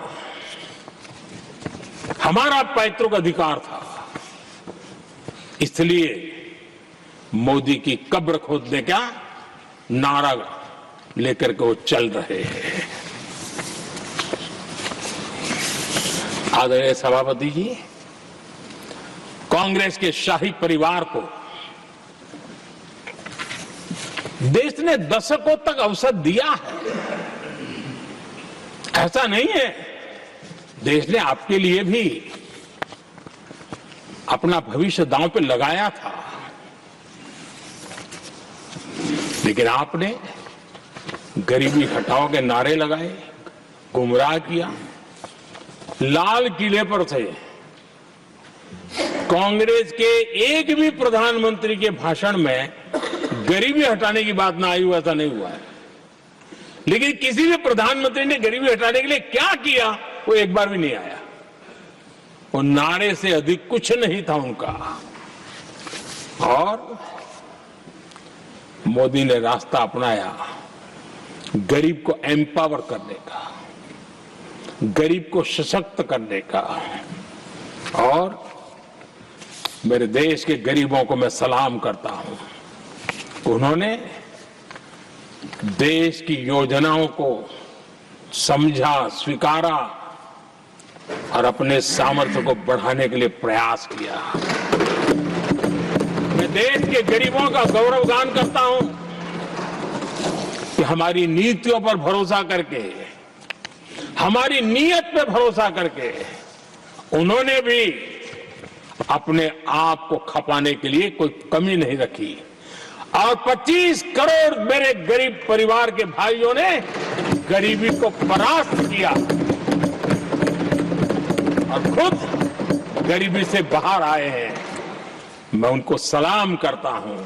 हमारा पैतृक अधिकार था, इसलिए मोदी की कब्र खोदने का नारा लेकर के वो चल रहे हैं। आदरणीय सभापति जी, कांग्रेस के शाही परिवार को देश ने दशकों तक अवसर दिया है, ऐसा नहीं है। देश ने आपके लिए भी अपना भविष्य दांव पे लगाया था, लेकिन आपने गरीबी हटाओ के नारे लगाए, गुमराह किया। लाल किले पर से कांग्रेस के एक भी प्रधानमंत्री के भाषण में गरीबी हटाने की बात ना आई हो, ऐसा नहीं हुआ है। लेकिन किसी भी प्रधानमंत्री ने गरीबी हटाने के लिए क्या किया, वो एक बार भी नहीं आया। वो नारे से अधिक कुछ नहीं था उनका। और मोदी ने रास्ता अपनाया गरीब को एम्पावर करने का, गरीब को सशक्त करने का। और मेरे देश के गरीबों को मैं सलाम करता हूं, उन्होंने देश की योजनाओं को समझा, स्वीकारा और अपने सामर्थ्य को बढ़ाने के लिए प्रयास किया। मैं देश के गरीबों का गौरवगान करता हूं कि हमारी नीतियों पर भरोसा करके, हमारी नीयत पे भरोसा करके उन्होंने भी अपने आप को खपाने के लिए कोई कमी नहीं रखी। और 25 करोड़ मेरे गरीब परिवार के भाइयों ने गरीबी को परास्त किया और खुद गरीबी से बाहर आए हैं। मैं उनको सलाम करता हूं।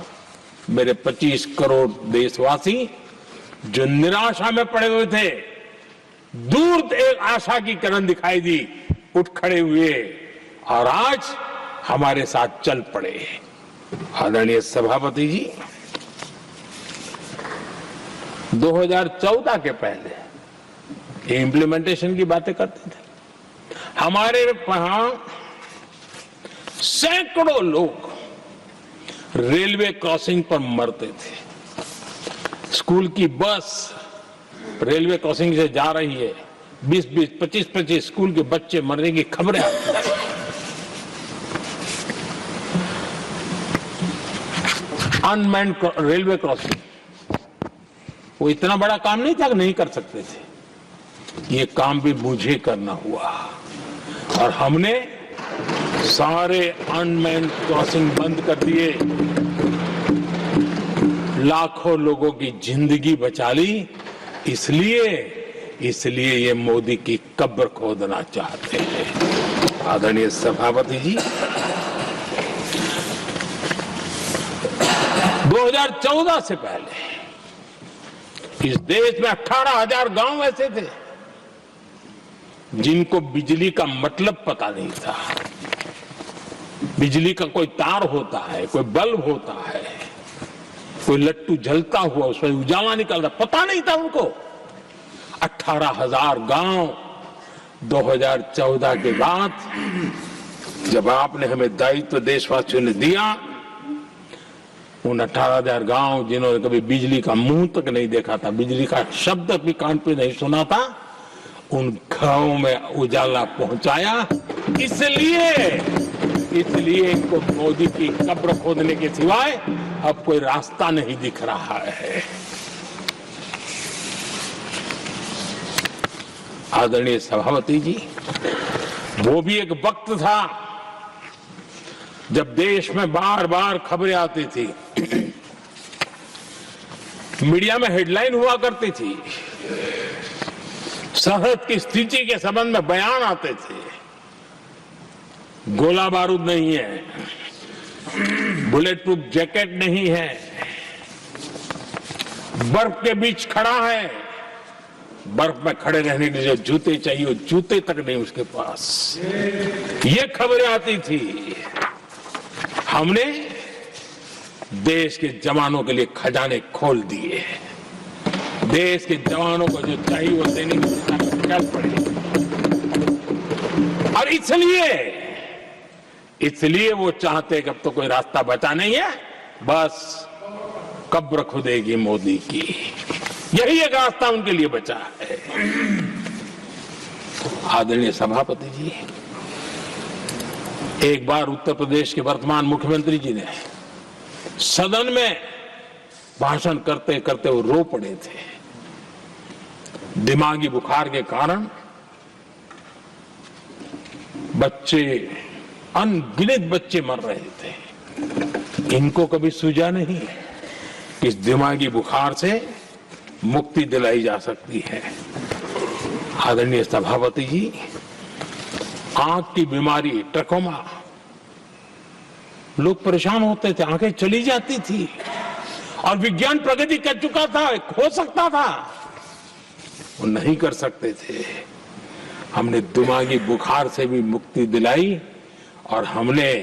मेरे 25 करोड़ देशवासी जो निराशा में पड़े हुए थे, दूर एक आशा की किरण दिखाई दी, उठ खड़े हुए और आज हमारे साथ चल पड़े। आदरणीय सभापति जी, 2014 के पहले ये इम्प्लीमेंटेशन की बातें करते थे। हमारे वहां सैकड़ों लोग रेलवे क्रॉसिंग पर मरते थे। स्कूल की बस रेलवे क्रॉसिंग से जा रही है, 20-20, 25-25 स्कूल के बच्चे मरने की खबरें आती हैं। अनमैन्ड रेलवे क्रॉसिंग, वो इतना बड़ा काम नहीं था कि नहीं कर सकते थे। ये काम भी मुझे करना हुआ और हमने सारे अनमैन्ड क्रॉसिंग बंद कर दिए, लाखों लोगों की जिंदगी बचा ली। इसलिए ये मोदी की कब्र खोदना चाहते हैं। आदरणीय सभापति जी, 2014 से पहले इस देश में 18,000 गांव ऐसे थे जिनको बिजली का मतलब पता नहीं था। बिजली का कोई तार होता है, कोई बल्ब होता है, कोई लट्टू जलता हुआ उसमें उजाला निकलता, पता नहीं था उनको। 18,000 गांव 2014 के बाद जब आपने हमें दायित्व देशवासियों ने दिया, उन 18,000 गांव जिन्होंने कभी बिजली का मुंह तक नहीं देखा था, बिजली का शब्द भी कान पे नहीं सुना था, उन गांवों में उजाला पहुंचाया। इसलिए इनको मोदी की कब्र खोदने के सिवाय अब कोई रास्ता नहीं दिख रहा है। आदरणीय सभापति जी, वो भी एक वक्त था जब देश में बार बार खबरें आती थी, मीडिया में हेडलाइन हुआ करती थी, सरहद की स्थिति के संबंध में बयान आते थे, गोला बारूद नहीं है, बुलेट प्रूफ जैकेट नहीं है, बर्फ के बीच खड़ा है, बर्फ में खड़े रहने के लिए जो जूते चाहिए वो जूते तक नहीं उसके पास, ये खबरें आती थी। हमने देश के जवानों के लिए खजाने खोल दिए, देश के जवानों को जो चाहिए वो देने की चल पड़ी। और इसलिए वो चाहते कि अब तो कोई रास्ता बचा नहीं है, बस कब्र खुदेगी मोदी की, यही एक रास्ता उनके लिए बचा है। आदरणीय सभापति जी, एक बार उत्तर प्रदेश के वर्तमान मुख्यमंत्री जी ने सदन में भाषण करते करते वो रो पड़े थे। दिमागी बुखार के कारण बच्चे, अनगिनत बच्चे मर रहे थे। इनको कभी सूझा नहीं कि इस दिमागी बुखार से मुक्ति दिलाई जा सकती है। आदरणीय सभापति जी, आंख की बीमारी ट्रकोमा, लोग परेशान होते थे, आंखें चली जाती थी और विज्ञान प्रगति कर चुका था, हो सकता था, वो नहीं कर सकते थे। हमने दिमागी बुखार से भी मुक्ति दिलाई और हमने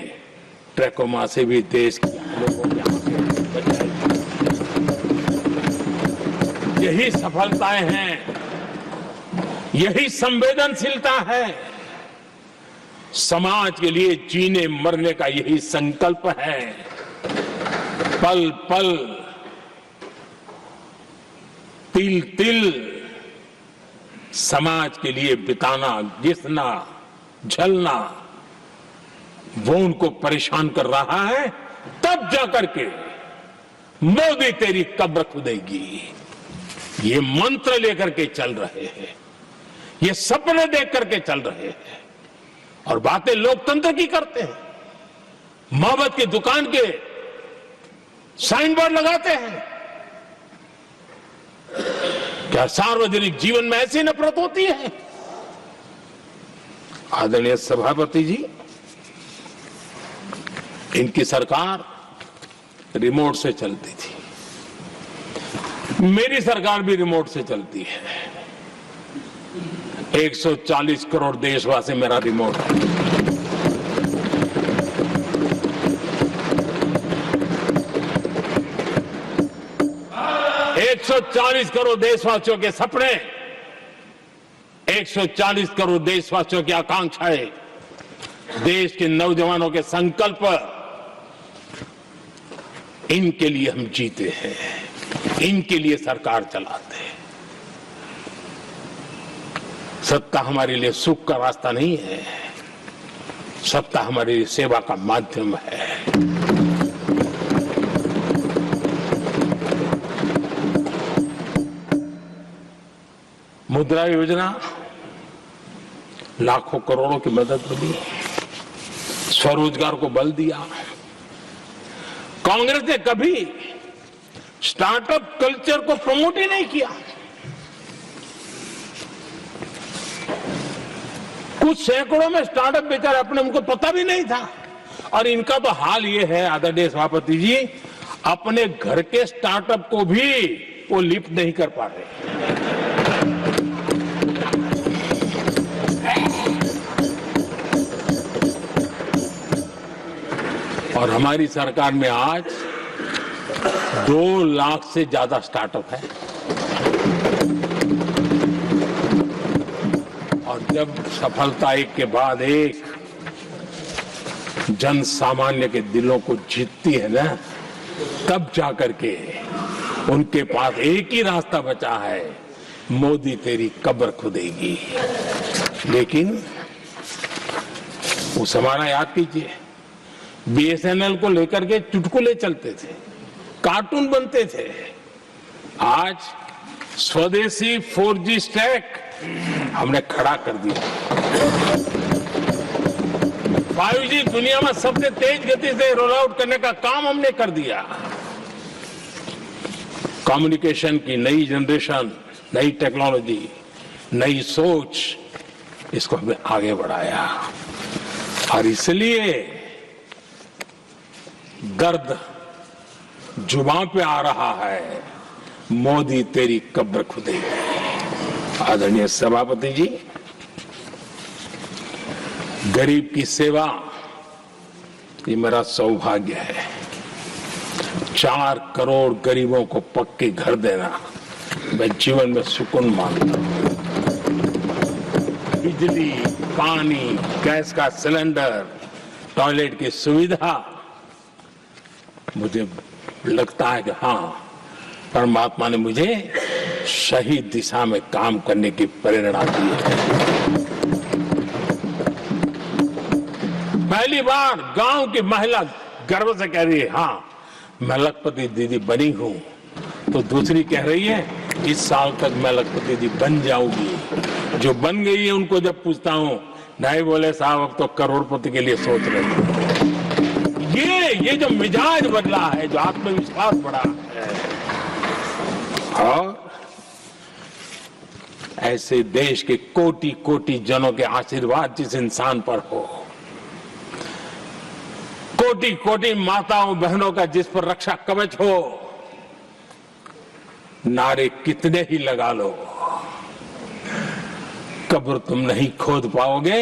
ट्रकोमा से भी देश के लोगों की आंखें बचाई। यही सफलताएं हैं, यही संवेदनशीलता है, समाज के लिए जीने मरने का यही संकल्प है। पल पल, तिल तिल समाज के लिए बिताना, घिसना, झलना, वो उनको परेशान कर रहा है। तब जाकर के मोदी तेरी कब्र खुदेगी, ये मंत्र लेकर के चल रहे हैं, ये सपने देख करके चल रहे हैं और बातें लोकतंत्र की करते हैं। मोहब्बत की दुकान के साइन बोर्ड लगाते हैं। क्या सार्वजनिक जीवन में ऐसी नफरत होती है? आदरणीय सभापति जी, इनकी सरकार रिमोट से चलती थी, मेरी सरकार भी रिमोट से चलती है। 140 करोड़ देशवासी मेरा रिमोट है। ...140 करोड़ देशवासियों के सपने, 140 करोड़ देशवासियों की आकांक्षाएं, देश के नौजवानों के संकल्प, इनके लिए हम जीते हैं, इनके लिए सरकार चलाते हैं। सत्ता हमारे लिए सुख का रास्ता नहीं है, सत्ता हमारे लिए सेवा का माध्यम है। मुद्रा योजना लाखों करोड़ों की मदद मिली, स्वरोजगार को बल दिया। कांग्रेस ने कभी स्टार्टअप कल्चर को प्रमोट ही नहीं किया। कुछ सैकड़ों में स्टार्टअप बेचारे अपने, उनको पता भी नहीं था। और इनका तो हाल ये है आदरणीय सभापति जी, अपने घर के स्टार्टअप को भी वो लिफ्ट नहीं कर पा रहे। और हमारी सरकार में आज 2 लाख से ज्यादा स्टार्टअप है। और जब सफलता एक के बाद एक जन सामान्य के दिलों को जीतती है ना, तब जाकर के उनके पास एक ही रास्ता बचा है, मोदी तेरी कब्र खुदेगी। लेकिन उस हमारा याद कीजिए, बीएसएनएल को लेकर के चुटकुले चलते थे। कार्टून बनते थे, आज स्वदेशी 4G स्टैक हमने खड़ा कर दिया। 5G दुनिया में सबसे तेज गति से रोल आउट करने का काम हमने कर दिया। कम्युनिकेशन की नई जनरेशन, नई टेक्नोलॉजी, नई सोच, इसको हमने आगे बढ़ाया। और इसलिए गर्द जुबान पे आ रहा है, मोदी तेरी कब्र खुदेगी। आदरणीय सभापति जी, गरीब की सेवा ये मेरा सौभाग्य है। 4 करोड़ गरीबों को पक्के घर देना मैं जीवन में सुकून मानता हूं। बिजली, पानी, गैस का सिलेंडर, टॉयलेट की सुविधा, मुझे लगता है कि हाँ, परमात्मा ने मुझे सही दिशा में काम करने की प्रेरणा दी है। पहली बार गांव की महिला गर्व से कह रही है, हाँ मैं लखपति दीदी बनी हूं, तो दूसरी कह रही है इस साल तक मैं लखपति दीदी बन जाऊंगी। जो बन गई है उनको जब पूछता हूं, नहीं बोले साहब अब तो करोड़पति के लिए सोच रहे हैं। ये जो मिजाज बदला है, जो आत्मविश्वास बढ़ा है, और ऐसे देश के कोटि कोटि जनों के आशीर्वाद जिस इंसान पर हो, कोटि कोटि माताओं बहनों का जिस पर रक्षा कवच हो, नारे कितने ही लगा लो, कब्र तुम नहीं खोद पाओगे।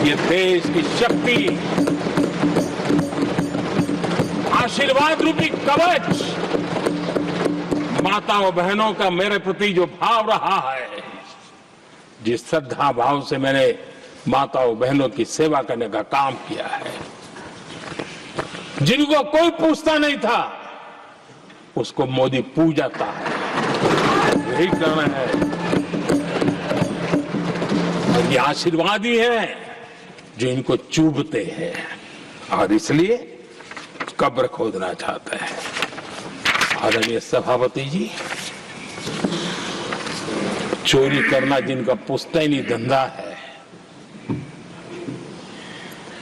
ये देश की शक्ति, आशीर्वाद रूपी कवच, माताओं बहनों का मेरे प्रति जो भाव रहा है, जिस श्रद्धा भाव से मैंने माताओं बहनों की सेवा करने का काम किया है, जिनको कोई पूछता नहीं था उसको मोदी पूजाता है, यही करना है। और ये आशीर्वाद ही है जो इनको चूभते हैं, और इसलिए कब्र खोदना चाहते हैं। आदरणीय सभापति जी, चोरी करना जिनका पुश्तैनी धंधा है,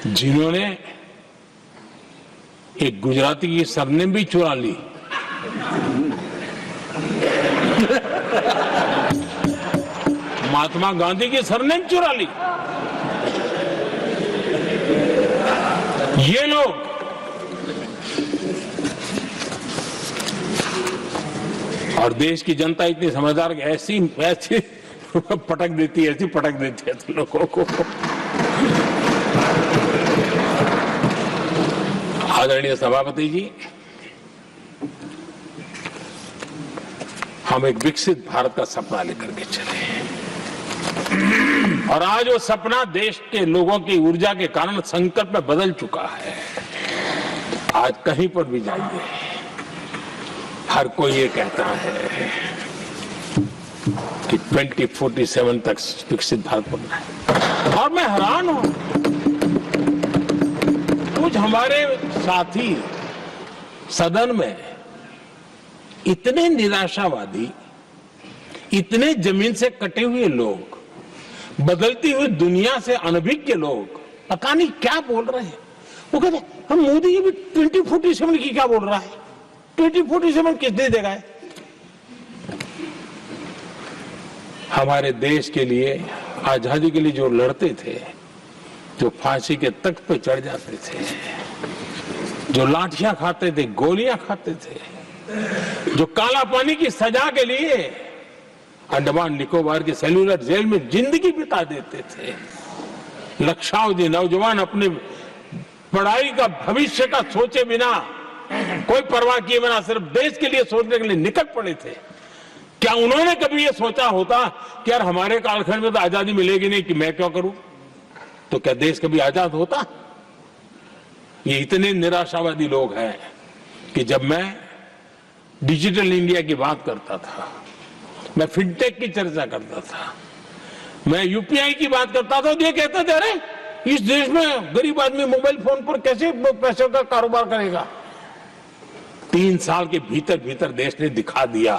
जिन्होंने एक गुजराती की सरनेम भी चुरा ली, महात्मा गांधी की सरनेम चुरा ली, ये लोग और देश की जनता इतनी समझदार कि ऐसी पटक देती है, ऐसी पटक देती है लोगों को। आदरणीय सभापति जी, हम एक विकसित भारत का सपना लेकर के चले हैं, और आज वो सपना देश के लोगों की ऊर्जा के कारण संकट में बदल चुका है। आज कहीं पर भी जाइए, हर कोई ये कहता है कि 2047 तक विकसित भारत बनना है, और मैं हैरान हूं, कुछ हमारे साथी सदन में इतने निराशावादी, इतने जमीन से कटे हुए लोग, बदलती हुई दुनिया से अनभिज्ञ लोग पता नहीं क्या बोल रहे हैं। वो कहते हम मोदी ये भी 2047 की क्या बोल रहा है, 2047 किसने देगा है? हमारे देश के लिए, आजादी के लिए जो लड़ते थे, जो फांसी के तख्त पे चढ़ जाते थे, जो लाठियां खाते थे, गोलियां खाते थे, जो काला पानी की सजा के लिए अंडमान निकोबार के सेल्यूलर जेल में जिंदगी बिता देते थे, लक्षावधि नौजवान अपने पढ़ाई का, भविष्य का सोचे बिना, कोई परवाह किए बिना सिर्फ देश के लिए सोचने के लिए निकल पड़े थे। क्या उन्होंने कभी ये सोचा होता कि यार हमारे कालखंड में तो आजादी मिलेगी नहीं, कि मैं क्यों करूं? तो क्या देश कभी आजाद होता? ये इतने निराशावादी लोग हैं कि जब मैं डिजिटल इंडिया की बात करता था, मैं फिनटेक की चर्चा करता था, मैं यूपीआई की बात करता था, तो ये कहते थे अरे इस देश में गरीब आदमी मोबाइल फोन पर कैसे पैसों का कारोबार करेगा? 3 साल के भीतर भीतर देश ने दिखा दिया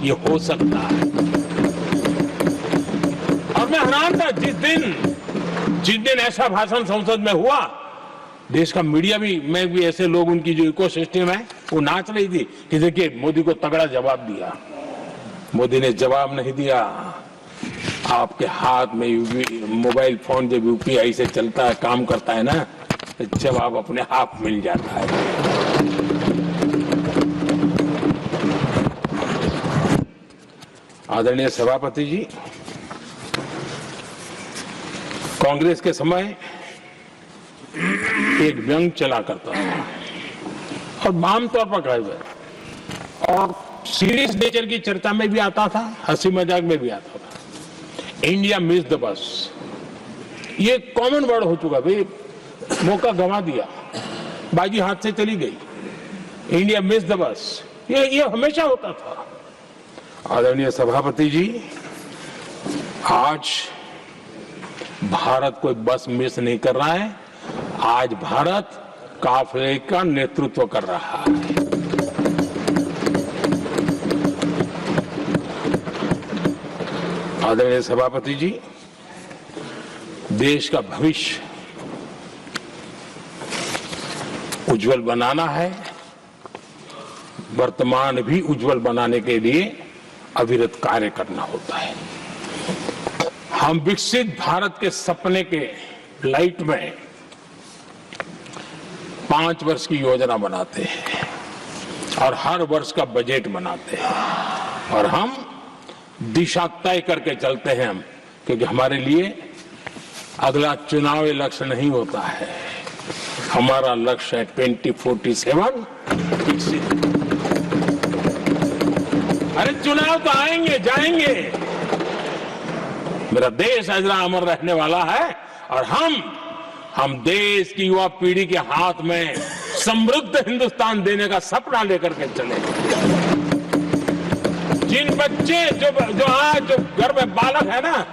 ये हो सकता है। और मैं हैरान था जिस दिन ऐसा भाषण संसद में हुआ, देश का मीडिया में भी ऐसे लोग, उनकी जो इकोसिस्टम है वो नाच रही थी कि देखिए मोदी को तगड़ा जवाब दिया। मोदी ने जवाब नहीं दिया। आपके हाथ में मोबाइल फोन जब यूपीआई से चलता है, काम करता है ना, तो जवाब अपने आप मिल जाता है। आदरणीय सभापति जी, कांग्रेस के समय एक व्यंग चला करता था और आमतौर पर कहे हुए और सीरियस नेचर की चर्चा में भी आता था, हंसी मजाक में भी आता था। इंडिया मिस द बस, ये कॉमन वर्ड हो चुका भाई, मौका गंवा दिया, बाजी हाथ से चली गई। इंडिया मिस द बस, ये हमेशा होता था। आदरणीय सभापति जी, आज भारत कोई बस मिस नहीं कर रहा है, आज भारत काफिले का नेतृत्व कर रहा है। आदरणीय सभापति जी, देश का भविष्य उज्जवल बनाना है, वर्तमान भी उज्जवल बनाने के लिए अविरत कार्य करना होता है। हम विकसित भारत के सपने के लाइट में 5 वर्ष की योजना बनाते हैं और हर वर्ष का बजट बनाते हैं और हम दिशा तय करके चलते हैं हम, क्योंकि हमारे लिए अगला चुनाव लक्ष्य नहीं होता है, हमारा लक्ष्य है 2047 विकसित। अरे चुनाव तो आएंगे जाएंगे, मेरा देश अजरा अमर रहने वाला है और हम देश की युवा पीढ़ी के हाथ में समृद्ध हिंदुस्तान देने का सपना लेकर के चले। जिन बच्चे जो आज जो घर में बालक है ना,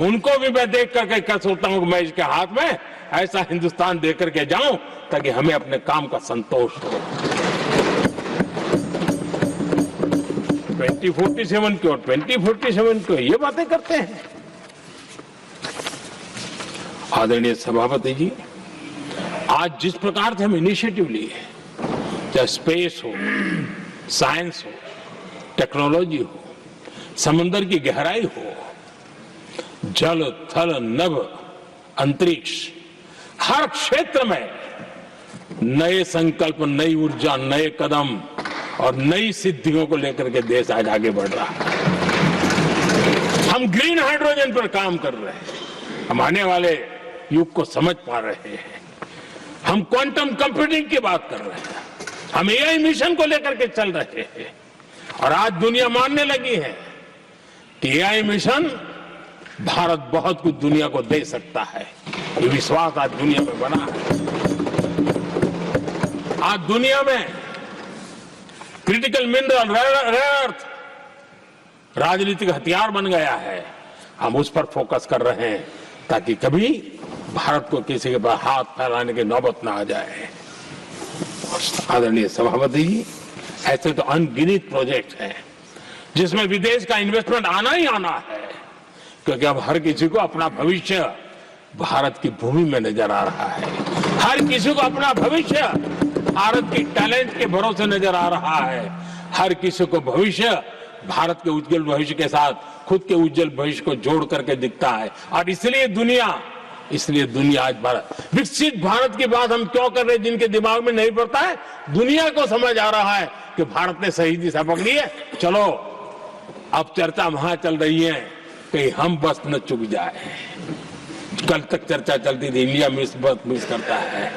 उनको भी मैं देख करके क्या सोचता हूं कि मैं इसके हाथ में ऐसा हिंदुस्तान दे करके जाऊं ताकि हमें अपने काम का संतोष हो। 2047 क्यों, 2047 क्यों, ये बातें करते हैं। आदरणीय सभापति जी, आज जिस प्रकार से हम इनिशिएटिव लिए, चाहे स्पेस हो, साइंस हो, टेक्नोलॉजी हो, समंदर की गहराई हो, जल थल नभ अंतरिक्ष, हर क्षेत्र में नए संकल्प, नई ऊर्जा, नए कदम और नई सिद्धियों को लेकर के देश आज आगे बढ़ रहा है। हम ग्रीन हाइड्रोजन पर काम कर रहे हैं, हम आने वाले युग को समझ पा रहे हैं। हम क्वांटम कंप्यूटिंग की बात कर रहे हैं, हम एआई मिशन को लेकर के चल रहे हैं और आज दुनिया मानने लगी है कि एआई मिशन भारत बहुत कुछ दुनिया को दे सकता है। ये विश्वास आज दुनिया में बना है। आज दुनिया में क्रिटिकल मिनरल, रेयर अर्थ राजनीतिक हथियार बन गया है। हम उस पर फोकस कर रहे हैं ताकि कभी भारत को किसी के पास हाथ फैलाने की नौबत ना आ जाए। आदरणीय सभापति जी, ऐसे तो अनगिनत प्रोजेक्ट हैं जिसमें विदेश का इन्वेस्टमेंट आना ही आना है, क्योंकि अब हर किसी को अपना भविष्य भारत की भूमि में नजर आ रहा है। हर किसी को अपना भविष्य भारत की टैलेंट के भरोसे नजर आ रहा है। हर किसी को भविष्य भारत के उज्जवल भविष्य के साथ खुद के उज्जवल भविष्य को जोड़ करके दिखता है। और इसलिए दुनिया आज भारत, विकसित भारत की बात हम क्यों कर रहे हैं, जिनके दिमाग में नहीं पड़ता है, दुनिया को समझ आ रहा है कि भारत ने सही दिशा पकड़ी है। चलो अब चर्चा वहां चल रही है कि हम बस न चुक जाए। कल तक चर्चा चलती थी इंडिया मिस करता है,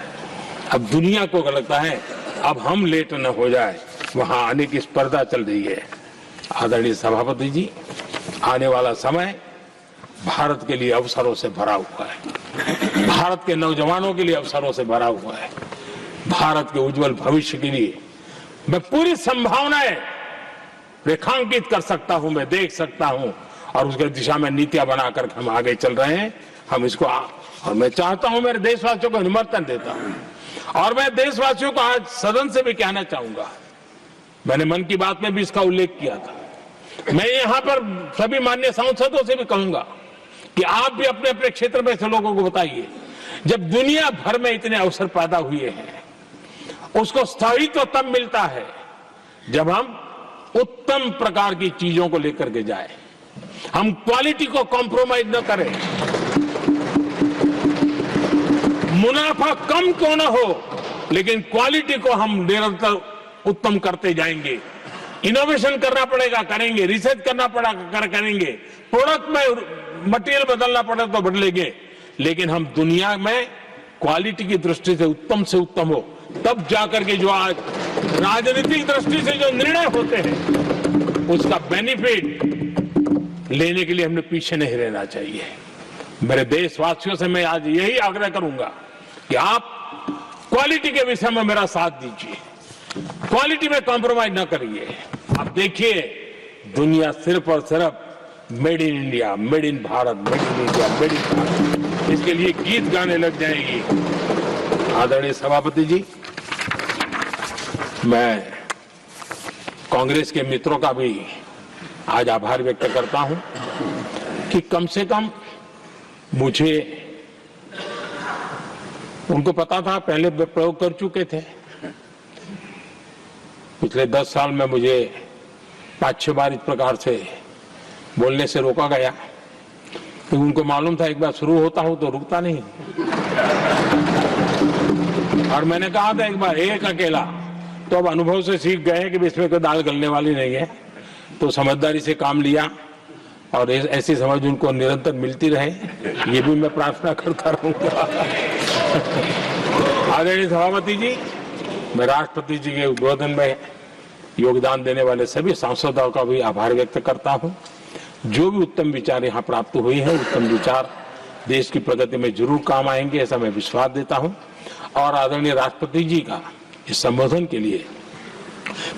अब दुनिया को लगता है अब हम लेट न हो जाए, वहां आने की स्पर्धा चल रही है। आदरणीय सभापति जी, आने वाला समय भारत के लिए अवसरों से भरा हुआ है, भारत के नौजवानों के लिए अवसरों से भरा हुआ है। भारत के उज्जवल भविष्य के लिए मैं पूरी संभावनाएं रेखांकित कर सकता हूं, मैं देख सकता हूं और उसके दिशा में नीतियां बनाकर हम आगे चल रहे हैं। हम इसको और मैं चाहता हूं, मेरे देशवासियों को निमंत्रण देता हूं और मैं देशवासियों को आज सदन से भी कहना चाहूंगा, मैंने मन की बात में भी इसका उल्लेख किया था, मैं यहां पर सभी माननीय सांसदों से भी कहूंगा कि आप भी अपने अपने क्षेत्र में ऐसे लोगों को बताइए, जब दुनिया भर में इतने अवसर पैदा हुए हैं, उसको स्थायित्व तब मिलता है जब हम उत्तम प्रकार की चीजों को लेकर के जाए, हम क्वालिटी को कॉम्प्रोमाइज न करें, मुनाफा कम क्यों न हो लेकिन क्वालिटी को हम निरंतर उत्तम करते जाएंगे। इनोवेशन करना पड़ेगा, करेंगे, रिसर्च करना पड़ेगा, करेंगे, प्रोडक्ट में मटेरियल बदलना पड़े तो बदलेंगे, लेकिन हम दुनिया में क्वालिटी की दृष्टि से उत्तम हो, तब जाकर के जो आज राजनीतिक दृष्टि से जो निर्णय होते हैं उसका बेनिफिट लेने के लिए हमने पीछे नहीं रहना चाहिए। मेरे देशवासियों से मैं आज यही आग्रह करूंगा कि आप क्वालिटी के विषय में मेरा साथ दीजिए, क्वालिटी में कॉम्प्रोमाइज न करिए। आप देखिए, दुनिया सिर्फ और सिर्फ made in India, made in Bharat, made in India, made in Bharat, इसके लिए गीत गाने लग जाएगी। आदरणीय सभापति जी, मैं कांग्रेस के मित्रों का भी आज आभार व्यक्त करता हूं कि कम से कम मुझे, उनको पता था, पहले प्रयोग कर चुके थे, पिछले 10 साल में मुझे 5-6 बार इस प्रकार से बोलने से रोका गया, तो उनको मालूम था एक बार शुरू होता हूं तो रुकता नहीं। और मैंने कहा था एक बार, एक अकेला, तो अब अनुभव से सीख गए हैं कि इसमें कोई दाल गलने वाली नहीं है, तो समझदारी से काम लिया और ऐसी समझ उनको निरंतर मिलती रहे, ये भी मैं प्रार्थना करता रहूंगा। आदरणीय सभापति जी, मैं राष्ट्रपति जी के उद्बोधन में योगदान देने वाले सभी सांसदों का भी आभार व्यक्त करता हूं। जो भी उत्तम विचार यहाँ प्राप्त हुए हैं, उत्तम विचार देश की प्रगति में जरूर काम आएंगे, ऐसा मैं विश्वास देता हूं। और आदरणीय राष्ट्रपति जी का इस संबोधन के लिए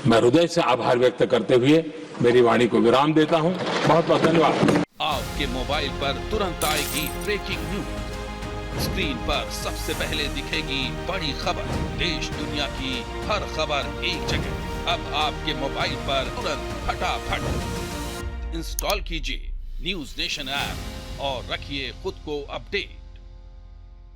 मैं हृदय से आभार व्यक्त करते हुए मेरी वाणी को विराम देता हूं। बहुत बहुत धन्यवाद। आपके मोबाइल पर तुरंत आएगी ब्रेकिंग न्यूज, स्क्रीन पर सबसे पहले दिखेगी बड़ी खबर, देश दुनिया की हर खबर एक जगह। अब आपके मोबाइल पर तुरंत फटाफट इंस्टॉल कीजिए न्यूज नेशन ऐप और रखिए खुद को अपडेट।